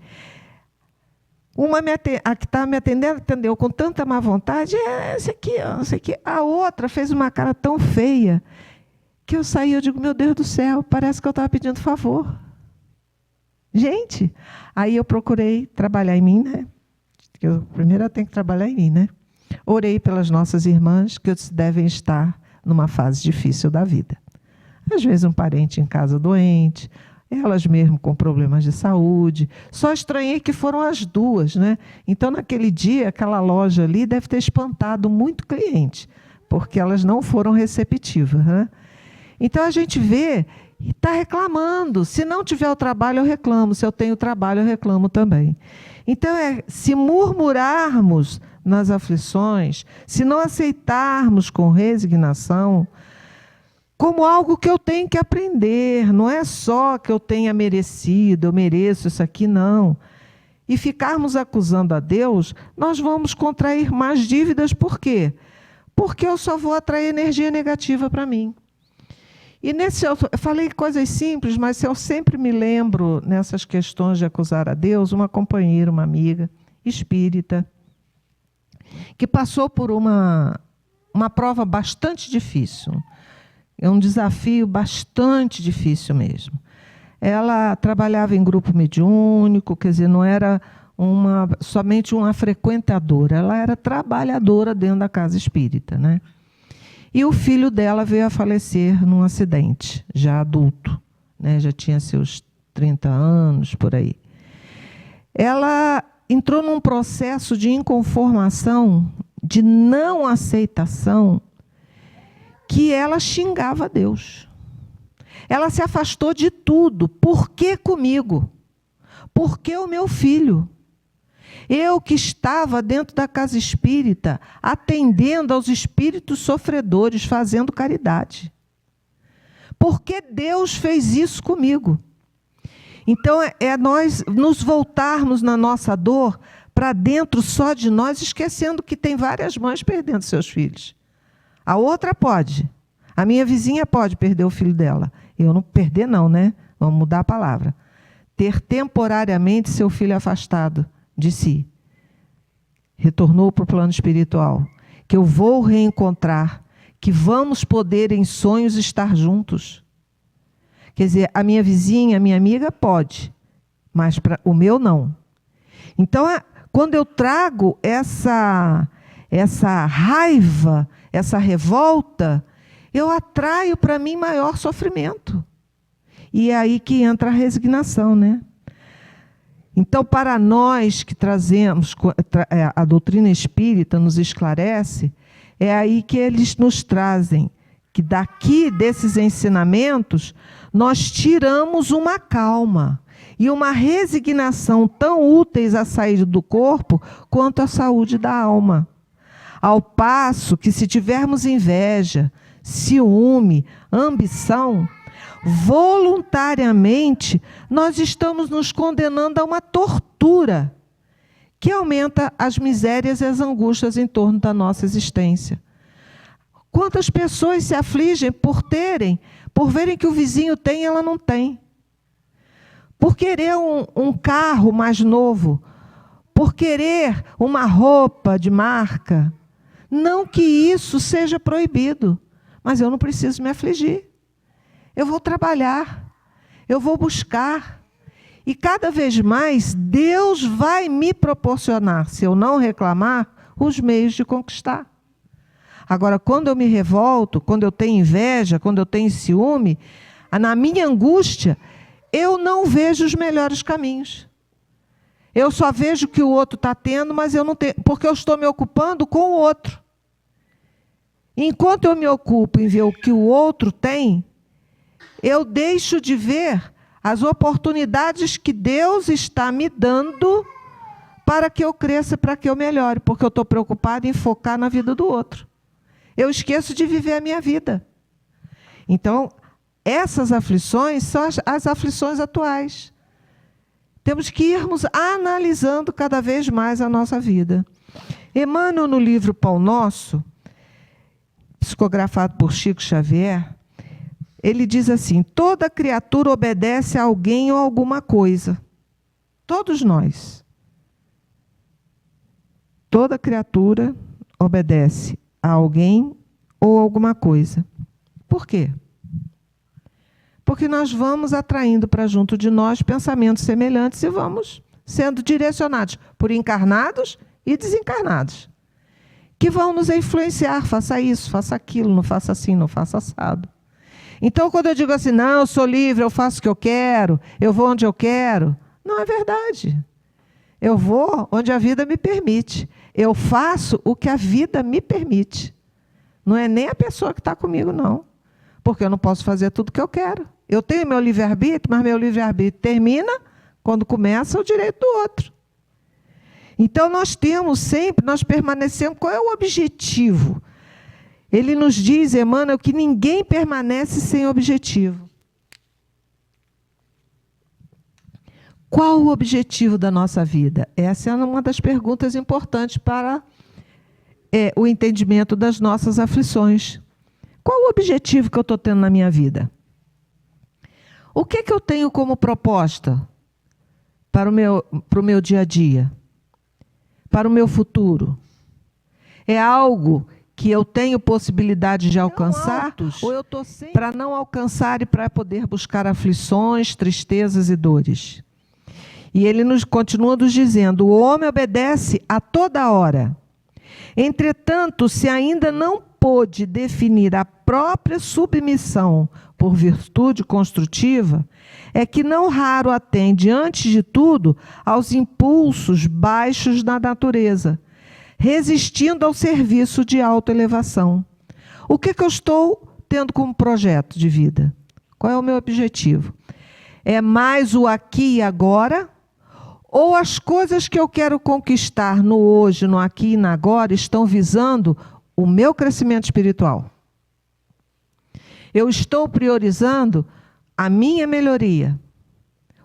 A que estava me atendendo, atendeu com tanta má vontade, esse aqui. A outra fez uma cara tão feia, que eu saí, eu digo, meu Deus do céu, parece que eu estava pedindo favor. Gente, aí eu procurei trabalhar em mim, né? Primeiro eu tenho que trabalhar em mim, né? Orei pelas nossas irmãs, que devem estar numa fase difícil da vida. Às vezes um parente em casa doente, elas mesmo com problemas de saúde. Só estranhei que foram as duas, né? Então, naquele dia, aquela loja ali deve ter espantado muito cliente, porque elas não foram receptivas, né? Então, a gente vê e está reclamando. Se não tiver o trabalho, eu reclamo. Se eu tenho trabalho, eu reclamo também. Então, se murmurarmos nas aflições, se não aceitarmos com resignação, como algo que eu tenho que aprender, não é só que eu tenha merecido, eu mereço isso aqui, não. E ficarmos acusando a Deus, nós vamos contrair mais dívidas, por quê? Porque eu só vou atrair energia negativa para mim. E eu falei coisas simples, mas eu sempre me lembro, nessas questões de acusar a Deus, uma companheira, uma amiga, espírita, que passou por uma prova bastante difícil. É um desafio bastante difícil mesmo. Ela trabalhava em grupo mediúnico, quer dizer, não era somente uma frequentadora, ela era trabalhadora dentro da casa espírita, né? E o filho dela veio a falecer num acidente, já adulto, né? Já tinha seus 30 anos, por aí. Ela entrou num processo de inconformação, de não aceitação, que ela xingava a Deus. Ela se afastou de tudo. Por que comigo? Por que o meu filho? Eu que estava dentro da casa espírita, atendendo aos espíritos sofredores, fazendo caridade. Por que Deus fez isso comigo? Então, nós nos voltarmos na nossa dor para dentro só de nós, esquecendo que tem várias mães perdendo seus filhos. A outra pode. A minha vizinha pode perder o filho dela. Eu não perder não, né? Vamos mudar a palavra. Ter temporariamente seu filho afastado de si. Retornou para o plano espiritual. Que eu vou reencontrar. Que vamos poder em sonhos estar juntos. Quer dizer, a minha vizinha, a minha amiga pode. Mas o meu não. Então, quando eu trago essa raiva, essa revolta, eu atraio para mim maior sofrimento. E é aí que entra a resignação, né? Então, para nós que trazemos, a doutrina espírita nos esclarece, é aí que eles nos trazem, que daqui desses ensinamentos, nós tiramos uma calma e uma resignação tão úteis à saída do corpo, quanto à saúde da alma. Ao passo que, se tivermos inveja, ciúme, ambição, voluntariamente nós estamos nos condenando a uma tortura que aumenta as misérias e as angústias em torno da nossa existência. Quantas pessoas se afligem por verem que o vizinho tem e ela não tem? Por querer um carro mais novo, por querer uma roupa de marca. Não que isso seja proibido, mas eu não preciso me afligir. Eu vou trabalhar, eu vou buscar. E cada vez mais Deus vai me proporcionar, se eu não reclamar, os meios de conquistar. Agora, quando eu me revolto, quando eu tenho inveja, quando eu tenho ciúme, na minha angústia, eu não vejo os melhores caminhos. Eu só vejo o que o outro está tendo, mas eu não tenho, porque eu estou me ocupando com o outro. Enquanto eu me ocupo em ver o que o outro tem, eu deixo de ver as oportunidades que Deus está me dando para que eu cresça, para que eu melhore, porque eu estou preocupada em focar na vida do outro. Eu esqueço de viver a minha vida. Então, essas aflições são as aflições atuais. Temos que irmos analisando cada vez mais a nossa vida. Emmanuel, no livro Pão Nosso, psicografado por Chico Xavier, ele diz assim: toda criatura obedece a alguém ou alguma coisa. Todos nós. Toda criatura obedece a alguém ou alguma coisa. Por quê? Porque nós vamos atraindo para junto de nós pensamentos semelhantes e vamos sendo direcionados por encarnados e desencarnados, que vão nos influenciar: faça isso, faça aquilo, não faça assim, não faça assado. Então, quando eu digo assim, não, eu sou livre, eu faço o que eu quero, eu vou onde eu quero, não é verdade. Eu vou onde a vida me permite. Eu faço o que a vida me permite. Não é nem a pessoa que está comigo, não. Porque eu não posso fazer tudo o que eu quero. Eu tenho meu livre-arbítrio, mas meu livre-arbítrio termina quando começa o direito do outro. Então, nós temos sempre, nós permanecemos. Qual é o objetivo? Ele nos diz, Emmanuel, que ninguém permanece sem objetivo. Qual o objetivo da nossa vida? Essa é uma das perguntas importantes para o entendimento das nossas aflições. Qual o objetivo que eu estou tendo na minha vida? O que eu tenho como proposta para o meu dia a dia? Para o meu futuro? É algo que eu tenho possibilidade de alcançar? Ou eu estou sempre para não alcançar e para poder buscar aflições, tristezas e dores? E ele nos continua nos dizendo: o homem obedece a toda hora. Entretanto, se ainda não pôde definir a própria submissão por virtude construtiva, é que não raro atende, antes de tudo, aos impulsos baixos da natureza, resistindo ao serviço de autoelevação. O que eu estou tendo como projeto de vida? Qual é o meu objetivo? É mais o aqui e agora? Ou as coisas que eu quero conquistar no hoje, no aqui e no agora, estão visando o meu crescimento espiritual? Eu estou priorizando a minha melhoria,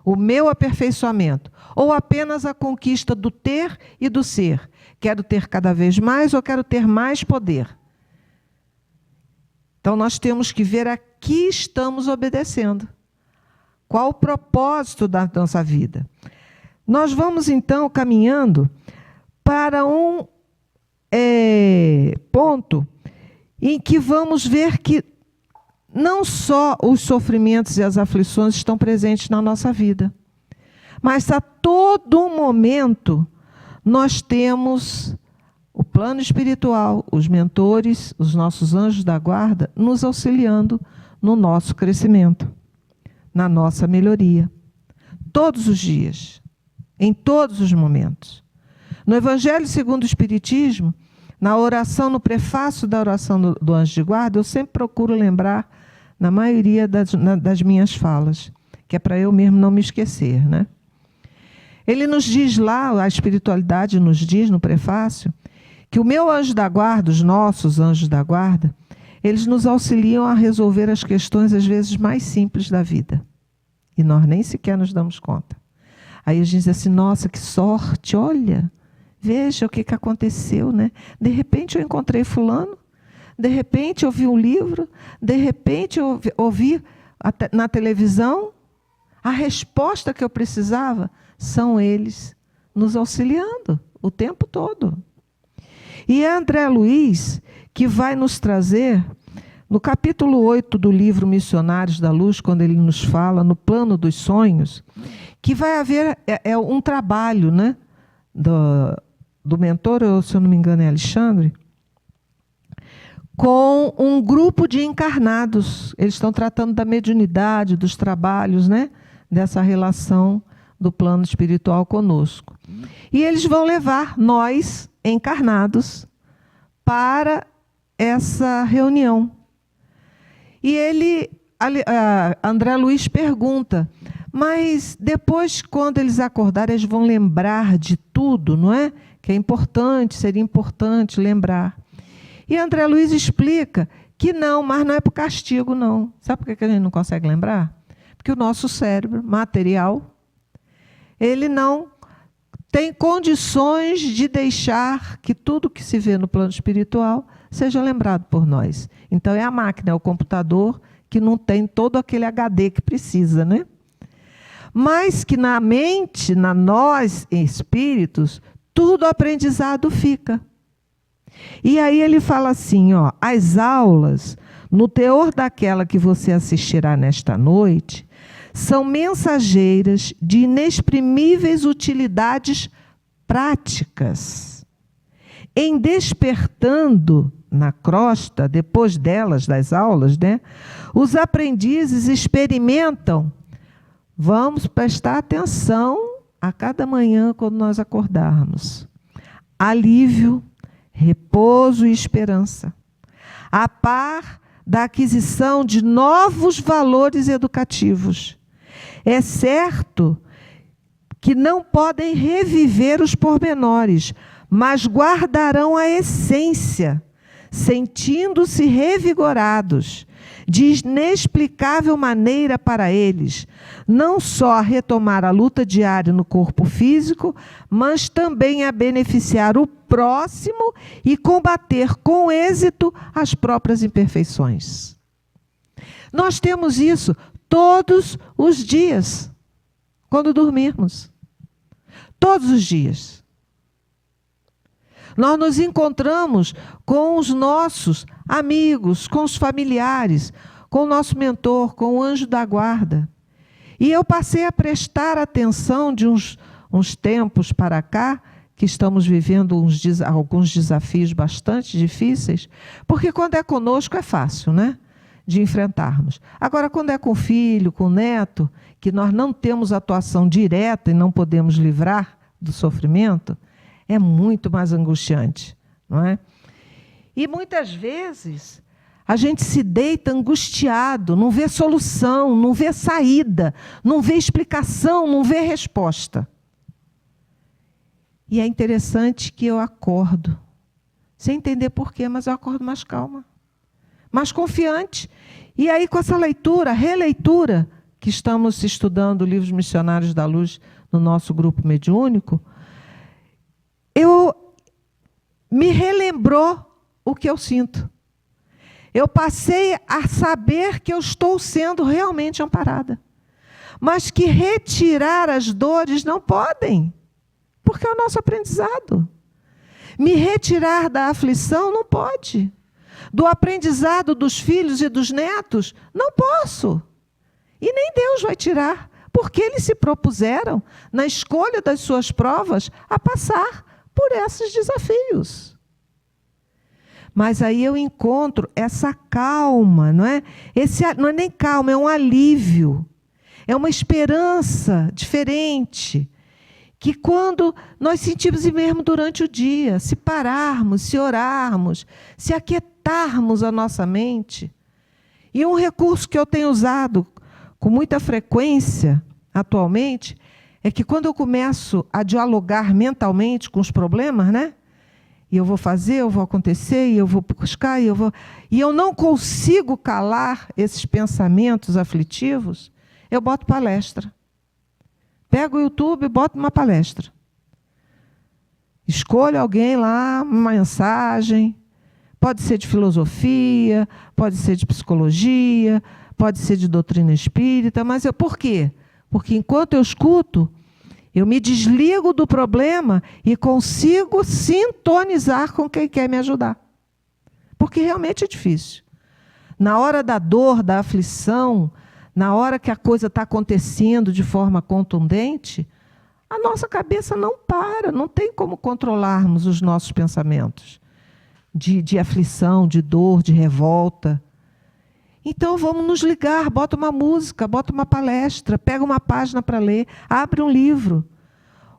o meu aperfeiçoamento, ou apenas a conquista do ter e do ser? Quero ter cada vez mais ou quero ter mais poder? Então, nós temos que ver a que estamos obedecendo. Qual o propósito da nossa vida? Nós vamos, então, caminhando para um ponto em que vamos ver que não só os sofrimentos e as aflições estão presentes na nossa vida, mas a todo momento nós temos o plano espiritual, os mentores, os nossos anjos da guarda, nos auxiliando no nosso crescimento, na nossa melhoria, todos os dias, em todos os momentos. No Evangelho segundo o Espiritismo, na oração, no prefácio da oração do anjo de guarda, eu sempre procuro lembrar, na maioria das minhas falas, que é para eu mesmo não me esquecer, né? Ele nos diz lá, a espiritualidade nos diz no prefácio, que o meu anjo da guarda, os nossos anjos da guarda, eles nos auxiliam a resolver as questões, às vezes, mais simples da vida. E nós nem sequer nos damos conta. Aí a gente diz assim: nossa, que sorte, olha, veja o que aconteceu, né? De repente eu encontrei fulano, de repente eu vi um livro, de repente eu ouvi na televisão a resposta que eu precisava. São eles nos auxiliando o tempo todo. E é André Luiz que vai nos trazer, no capítulo 8 do livro Missionários da Luz, quando ele nos fala no plano dos sonhos, que vai haver um trabalho, né, do mentor, se eu não me engano é Alexandre, com um grupo de encarnados. Eles estão tratando da mediunidade, dos trabalhos, né, dessa relação do plano espiritual conosco. E eles vão levar nós, encarnados, para essa reunião. E André Luiz pergunta: Mas depois, quando eles acordarem, eles vão lembrar de tudo, não é? Que é importante, seria importante lembrar. E André Luiz explica que não, mas não é por castigo, não. Sabe por que a gente não consegue lembrar? Porque o nosso cérebro material, ele não tem condições de deixar que tudo que se vê no plano espiritual seja lembrado por nós. Então é a máquina, é o computador que não tem todo aquele HD que precisa, né? Mas que na mente, na nós, espíritos, tudo aprendizado fica. E aí ele fala assim, ó, as aulas, no teor daquela que você assistirá nesta noite, são mensageiras de inexprimíveis utilidades práticas. Em despertando na crosta, depois delas, das aulas, né, os aprendizes experimentam. Vamos prestar atenção a cada manhã quando nós acordarmos. Alívio, repouso e esperança. A par da aquisição de novos valores educativos. É certo que não podem reviver os pormenores, mas guardarão a essência, sentindo-se revigorados, de inexplicável maneira para eles, não só a retomar a luta diária no corpo físico, mas também a beneficiar o próximo e combater com êxito as próprias imperfeições. Nós temos isso todos os dias, quando dormirmos. Todos os dias. Nós nos encontramos com os nossos amigos, com os familiares, com o nosso mentor, com o anjo da guarda. E eu passei a prestar atenção de uns tempos para cá, que estamos vivendo alguns desafios bastante difíceis, porque quando é conosco é fácil, né? De enfrentarmos. Agora, quando é com o filho, com o neto, que nós não temos atuação direta e não podemos livrar do sofrimento, é muito mais angustiante, não é? E muitas vezes a gente se deita angustiado, não vê solução, não vê saída, não vê explicação, não vê resposta. E é interessante que eu acordo, sem entender porquê, mas eu acordo mais calma, mais confiante. E aí, com essa leitura, releitura, que estamos estudando Livros Missionários da Luz no nosso grupo mediúnico, me relembrou o que eu sinto. Eu passei a saber que eu estou sendo realmente amparada. Mas que retirar as dores não podem, porque é o nosso aprendizado. Me retirar da aflição não pode. Do aprendizado dos filhos e dos netos, não posso. E nem Deus vai tirar, porque eles se propuseram, na escolha das suas provas, a passar por esses desafios. Mas aí eu encontro essa calma, não é? Não é nem calma, é um alívio. É uma esperança diferente. Que quando nós sentimos mesmo durante o dia, se pararmos, se orarmos, se aquietarmos a nossa mente. E um recurso que eu tenho usado com muita frequência atualmente é que quando eu começo a dialogar mentalmente com os problemas, né? E eu vou fazer, eu vou acontecer, e eu vou buscar, e eu não consigo calar esses pensamentos aflitivos, eu boto palestra. Pego o YouTube e boto uma palestra. Escolho alguém lá, uma mensagem. Pode ser de filosofia, pode ser de psicologia, pode ser de doutrina espírita, mas por quê? Porque enquanto eu escuto, eu me desligo do problema e consigo sintonizar com quem quer me ajudar. Porque realmente é difícil. Na hora da dor, da aflição, na hora que a coisa está acontecendo de forma contundente, a nossa cabeça não para, não tem como controlarmos os nossos pensamentos de aflição, de dor, de revolta. Então vamos nos ligar, bota uma música, bota uma palestra, pega uma página para ler, abre um livro.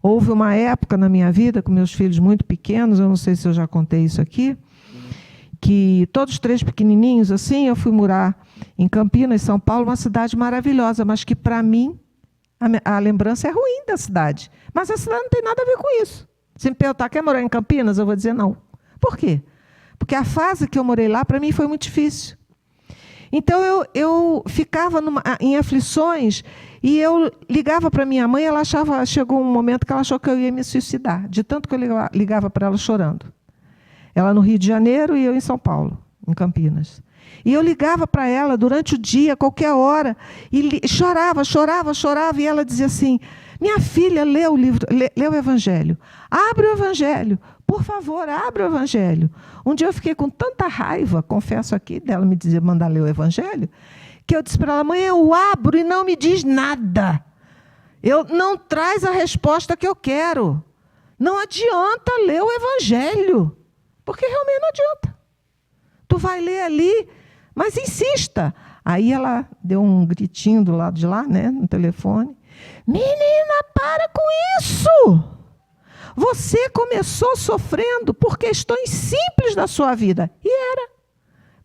Houve uma época na minha vida, com meus filhos muito pequenos, eu não sei se eu já contei isso aqui, que todos 3 pequenininhos, assim, eu fui morar em Campinas, São Paulo, uma cidade maravilhosa, mas que para mim A lembrança é ruim da cidade, mas a cidade não tem nada a ver com isso. Se me perguntar, quer morar em Campinas? Eu vou dizer não. Por quê? Porque a fase que eu morei lá, para mim, foi muito difícil. Então, eu ficava em aflições e eu ligava para minha mãe, chegou um momento que ela achou que eu ia me suicidar, de tanto que eu ligava para ela chorando. Ela no Rio de Janeiro e eu em São Paulo, em Campinas. E eu ligava para ela durante o dia, qualquer hora, e chorava, e ela dizia assim, minha filha, lê o livro, lê o Evangelho. Abre o Evangelho, por favor, abre o Evangelho. Um dia eu fiquei com tanta raiva, confesso aqui, dela me dizer, mandar ler o Evangelho, que eu disse para ela, mãe, eu abro e não me diz nada. Não traz a resposta que eu quero. Não adianta ler o Evangelho, porque realmente não adianta. Tu vai ler ali, mas insista. Aí ela deu um gritinho do lado de lá, né, no telefone. Menina, para com isso! Você começou sofrendo por questões simples da sua vida. E era.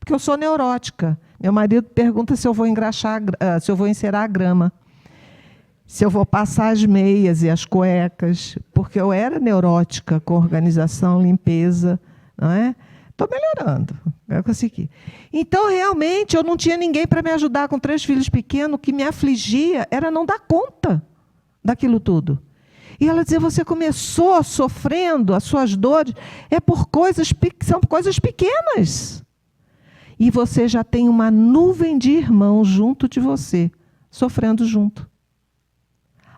Porque eu sou neurótica. Meu marido pergunta se eu vou se eu vou encerar a grama. Se eu vou passar as meias e as cuecas. Porque eu era neurótica com organização, limpeza. Não é? Estou melhorando. Eu consegui. Então, realmente, eu não tinha ninguém para me ajudar com 3 filhos pequenos. O que me afligia era não dar conta daquilo tudo. E ela dizia, você começou sofrendo, as suas dores, são coisas pequenas. E você já tem uma nuvem de irmãos junto de você, sofrendo junto.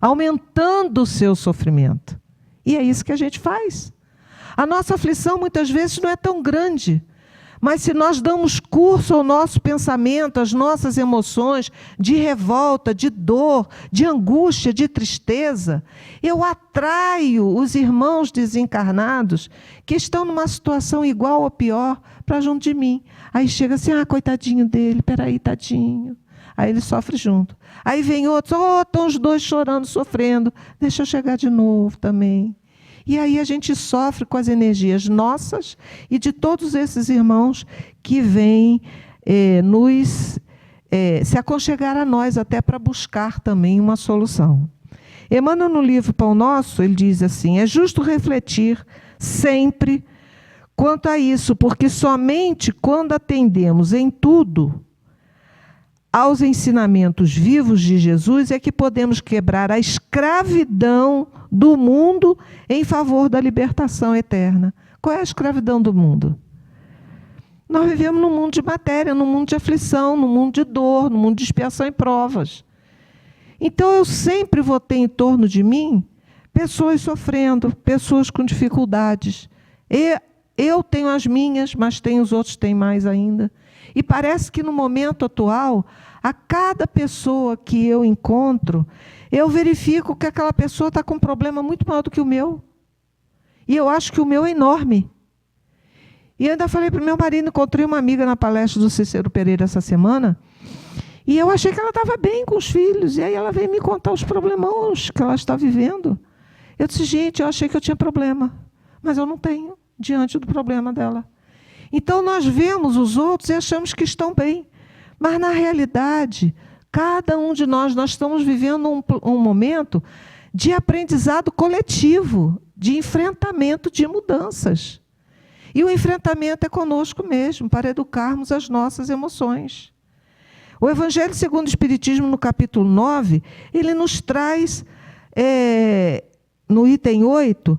Aumentando o seu sofrimento. E é isso que a gente faz. A nossa aflição, muitas vezes, não é tão grande. Mas se nós damos curso ao nosso pensamento, às nossas emoções de revolta, de dor, de angústia, de tristeza, eu atraio os irmãos desencarnados que estão numa situação igual ou pior para junto de mim. Aí chega assim, coitadinho dele, peraí, tadinho. Aí ele sofre junto. Aí vem outros, estão os dois chorando, sofrendo, deixa eu chegar de novo também. E aí a gente sofre com as energias nossas e de todos esses irmãos que vêm se aconchegar a nós até para buscar também uma solução. Emmanuel, no livro Pão Nosso, ele diz assim, é justo refletir sempre quanto a isso, porque somente quando atendemos em tudo aos ensinamentos vivos de Jesus é que podemos quebrar a escravidão do mundo em favor da libertação eterna. Qual é a escravidão do mundo? Nós vivemos num mundo de matéria, num mundo de aflição, num mundo de dor, num mundo de expiação e provas. Então, eu sempre vou ter em torno de mim pessoas sofrendo, pessoas com dificuldades. Eu tenho as minhas, mas os outros têm mais ainda. E parece que no momento atual, a cada pessoa que eu encontro, eu verifico que aquela pessoa está com um problema muito maior do que o meu. E eu acho que o meu é enorme. E eu ainda falei para o meu marido, encontrei uma amiga na palestra do Cícero Pereira essa semana, e eu achei que ela estava bem com os filhos, e aí ela veio me contar os problemões que ela está vivendo. Eu disse, gente, eu achei que eu tinha problema, mas eu não tenho, diante do problema dela. Então, nós vemos os outros e achamos que estão bem. Mas, na realidade, cada um de nós estamos vivendo um momento de aprendizado coletivo, de enfrentamento de mudanças. E o enfrentamento é conosco mesmo, para educarmos as nossas emoções. O Evangelho segundo o Espiritismo, no capítulo 9, ele nos traz, no item 8,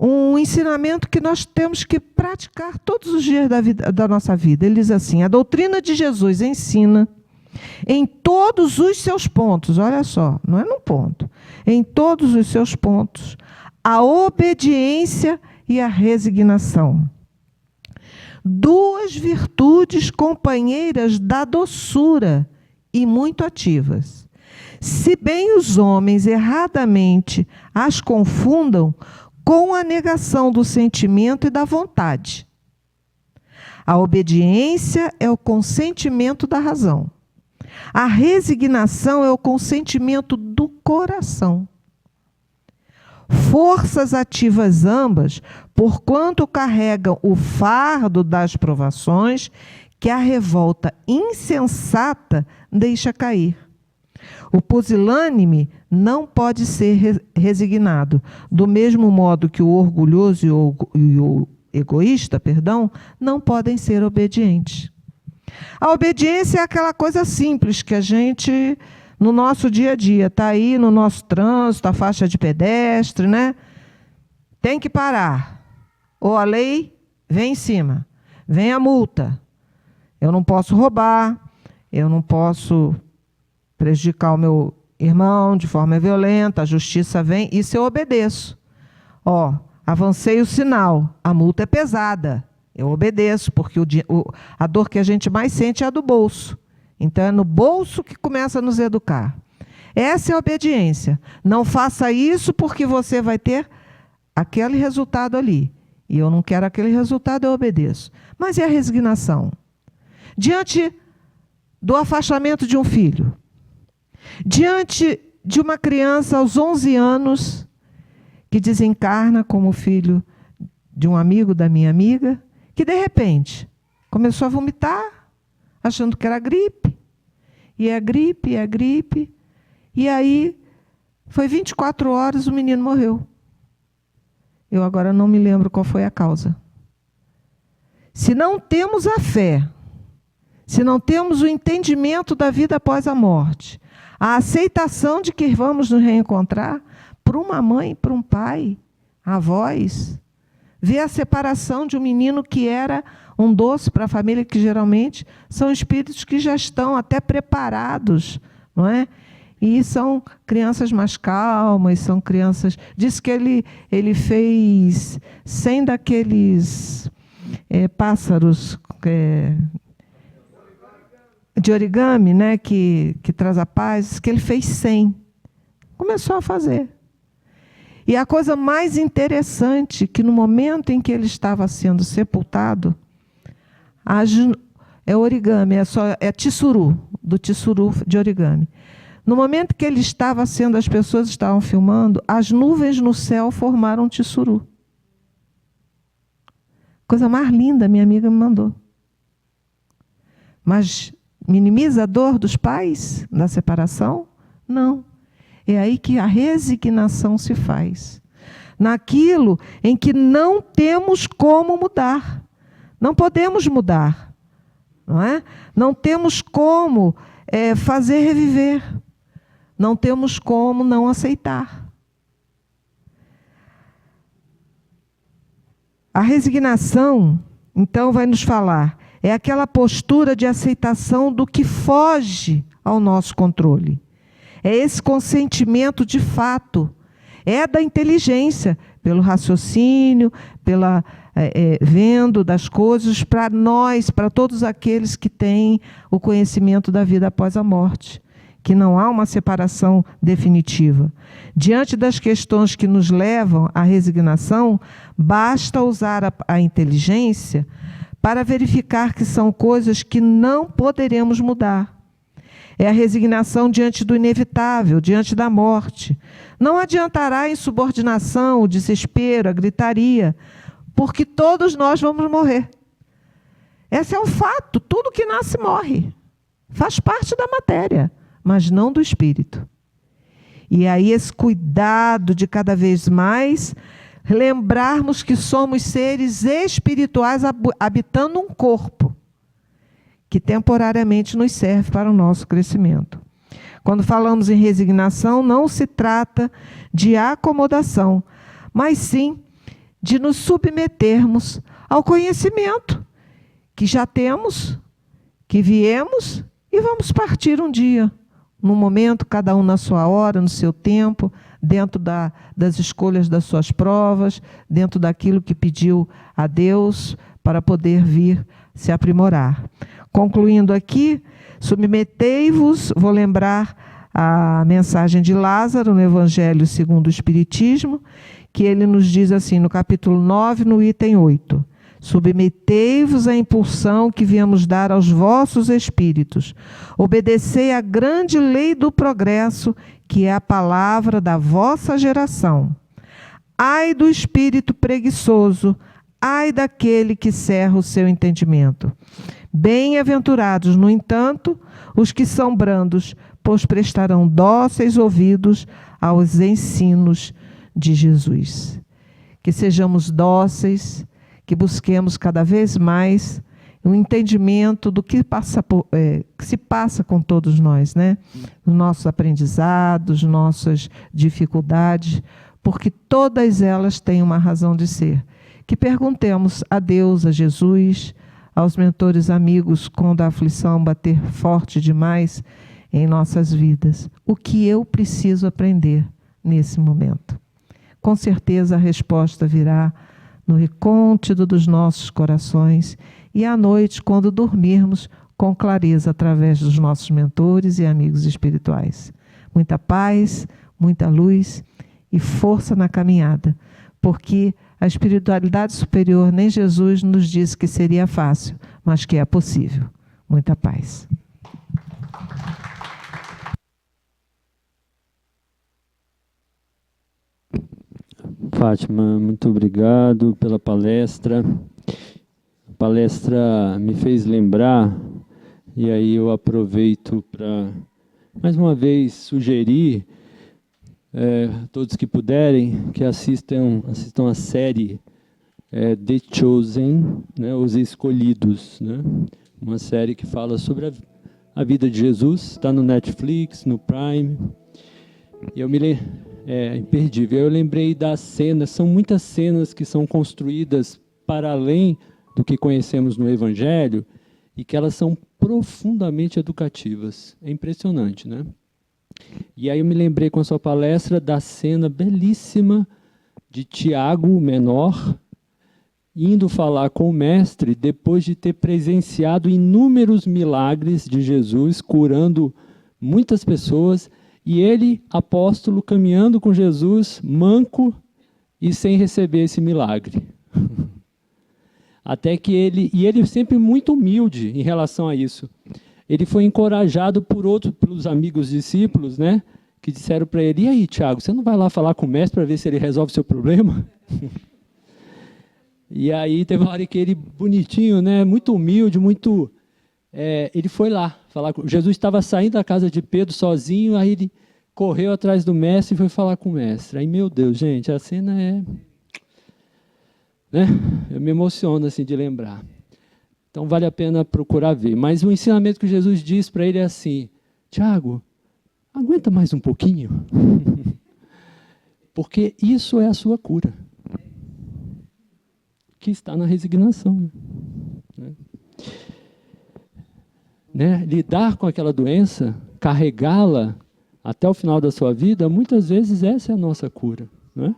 um ensinamento que nós temos que praticar todos os dias da nossa vida. Ele diz assim, a doutrina de Jesus ensina em todos os seus pontos, olha só, não é num ponto, em todos os seus pontos, a obediência e a resignação. 2 virtudes companheiras da doçura e muito ativas. Se bem os homens erradamente as confundam com a negação do sentimento e da vontade. A obediência é o consentimento da razão. A resignação é o consentimento do coração. Forças ativas ambas, porquanto carregam o fardo das provações que a revolta insensata deixa cair. O pusilânime não pode ser resignado, do mesmo modo que o orgulhoso e o egoísta, não podem ser obedientes. A obediência é aquela coisa simples que a gente, no nosso dia a dia, está aí no nosso trânsito, a faixa de pedestre, né? Tem que parar. Ou a lei vem em cima, vem a multa. Eu não posso roubar, eu não posso prejudicar o meu irmão de forma violenta, a justiça vem, isso eu obedeço. Avancei o sinal, a multa é pesada, eu obedeço, porque a dor que a gente mais sente é a do bolso. Então é no bolso que começa a nos educar. Essa é a obediência. Não faça isso porque você vai ter aquele resultado ali. E eu não quero aquele resultado, eu obedeço. Mas e a resignação? Diante do afastamento de um filho, diante de uma criança aos 11 anos que desencarna como filho de um amigo da minha amiga, que de repente começou a vomitar, achando que era gripe. E é gripe, é gripe. E aí, foi 24 horas, o menino morreu. Eu agora não me lembro qual foi a causa. Se não temos a fé, se não temos o entendimento da vida após a morte, a aceitação de que vamos nos reencontrar, para uma mãe, para um pai, avós, ver a separação de um menino que era um doce para a família, que geralmente são espíritos que já estão até preparados, não é? E são crianças mais calmas, são crianças... Diz que ele fez 100 daqueles pássaros de origami, né, que traz a paz, que ele fez 100. Começou a fazer. E a coisa mais interessante, que no momento em que ele estava sendo sepultado, é origami, é tissuru, do tissuru de origami. No momento que ele estava sendo, as pessoas estavam filmando, as nuvens no céu formaram um tissuru. Coisa mais linda, minha amiga me mandou. Mas minimiza a dor dos pais na separação? Não. É aí que a resignação se faz. Naquilo em que não temos como mudar. Não podemos mudar. Não é? Não temos como fazer reviver. Não temos como não aceitar. A resignação, então, vai nos falar, é aquela postura de aceitação do que foge ao nosso controle. É esse consentimento de fato, é da inteligência, pelo raciocínio, pela vendo das coisas, para nós, para todos aqueles que têm o conhecimento da vida após a morte, que não há uma separação definitiva. Diante das questões que nos levam à resignação, basta usar a inteligência para verificar que são coisas que não poderemos mudar. É a resignação diante do inevitável, diante da morte. Não adiantará a insubordinação, o desespero, a gritaria, porque todos nós vamos morrer. Esse é um fato, tudo que nasce morre. Faz parte da matéria, mas não do espírito. E aí esse cuidado de cada vez mais lembrarmos que somos seres espirituais habitando um corpo que temporariamente nos serve para o nosso crescimento. Quando falamos em resignação, não se trata de acomodação, mas sim de nos submetermos ao conhecimento que já temos, que viemos e vamos partir um dia, num momento, cada um na sua hora, no seu tempo, dentro das escolhas das suas provas, dentro daquilo que pediu a Deus para poder vir se aprimorar. Concluindo aqui, submetei-vos, vou lembrar a mensagem de Lázaro no Evangelho segundo o Espiritismo, que ele nos diz assim, no capítulo 9, no item 8, submetei-vos à impulsão que viemos dar aos vossos espíritos, obedecei à grande lei do progresso, que é a palavra da vossa geração. Ai do espírito preguiçoso, ai daquele que cerra o seu entendimento. Bem-aventurados, no entanto, os que são brandos, pois prestarão dóceis ouvidos aos ensinos de Jesus. Que sejamos dóceis, que busquemos cada vez mais o entendimento do que se passa com todos nós, né? Os nossos aprendizados, nossas dificuldades, porque todas elas têm uma razão de ser. Que perguntemos a Deus, a Jesus, aos mentores amigos, quando a aflição bater forte demais em nossas vidas. O que eu preciso aprender nesse momento? Com certeza a resposta virá no recôndito dos nossos corações e à noite, quando dormirmos, com clareza através dos nossos mentores e amigos espirituais. Muita paz, muita luz e força na caminhada, porque a espiritualidade superior nem Jesus nos disse que seria fácil, mas que é possível. Muita paz. Fátima, muito obrigado pela palestra. A palestra me fez lembrar, e aí eu aproveito para, mais uma vez, sugerir todos que puderem, que assistam a série The Chosen, né, Os Escolhidos, né? Uma série que fala sobre a vida de Jesus, está no Netflix, no Prime. E eu imperdível. Eu lembrei das cenas, são muitas cenas que são construídas para além do que conhecemos no Evangelho e que elas são profundamente educativas. É impressionante, né? E aí eu me lembrei com a sua palestra da cena belíssima de Tiago, o menor, indo falar com o mestre depois de ter presenciado inúmeros milagres de Jesus, curando muitas pessoas, e ele, apóstolo, caminhando com Jesus, manco e sem receber esse milagre. Até que ele sempre muito humilde em relação a isso. Ele foi encorajado pelos amigos discípulos, né, que disseram para ele: e aí, Tiago, você não vai lá falar com o mestre para ver se ele resolve o seu problema? E aí teve uma hora que ele, bonitinho, né, muito humilde, ele foi lá falar com Jesus. Estava saindo da casa de Pedro sozinho, aí ele correu atrás do mestre e foi falar com o mestre. Aí, meu Deus, gente, a cena né, eu me emociono assim de lembrar. Então vale a pena procurar ver. Mas o ensinamento que Jesus diz para ele é assim: Tiago, aguenta mais um pouquinho, porque isso é a sua cura, que está na resignação. Né? Lidar com aquela doença, carregá-la até o final da sua vida, muitas vezes essa é a nossa cura. Né?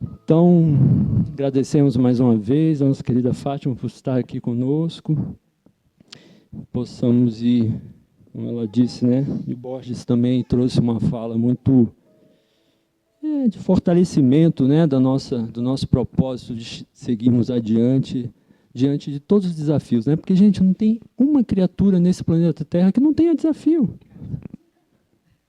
Então, agradecemos mais uma vez a nossa querida Fátima por estar aqui conosco. Possamos ir, como ela disse, né? E Borges também trouxe uma fala muito de fortalecimento, né, do nosso propósito de seguirmos adiante, diante de todos os desafios. Né? Porque, gente, não tem uma criatura nesse planeta Terra que não tenha desafio.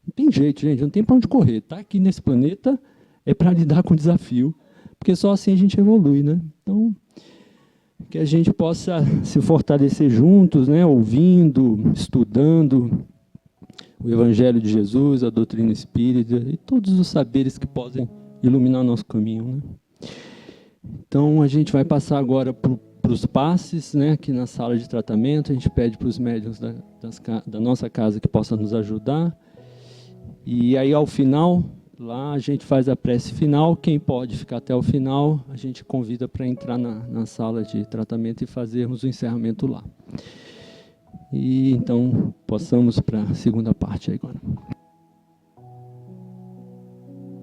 Não tem jeito, gente, não tem para onde correr. Está aqui nesse planeta é para lidar com o desafio, porque só assim a gente evolui. Né? Então, que a gente possa se fortalecer juntos, né, ouvindo, estudando o Evangelho de Jesus, a doutrina espírita e todos os saberes que podem iluminar o nosso caminho. Né? Então, a gente vai passar agora para os passes, né, aqui na sala de tratamento. A gente pede para os médiuns da nossa casa que possam nos ajudar. E aí, ao final, lá a gente faz a prece final. Quem pode ficar até o final, a gente convida para entrar na sala de tratamento e fazermos o encerramento lá. E então, possamos para a segunda parte aí agora.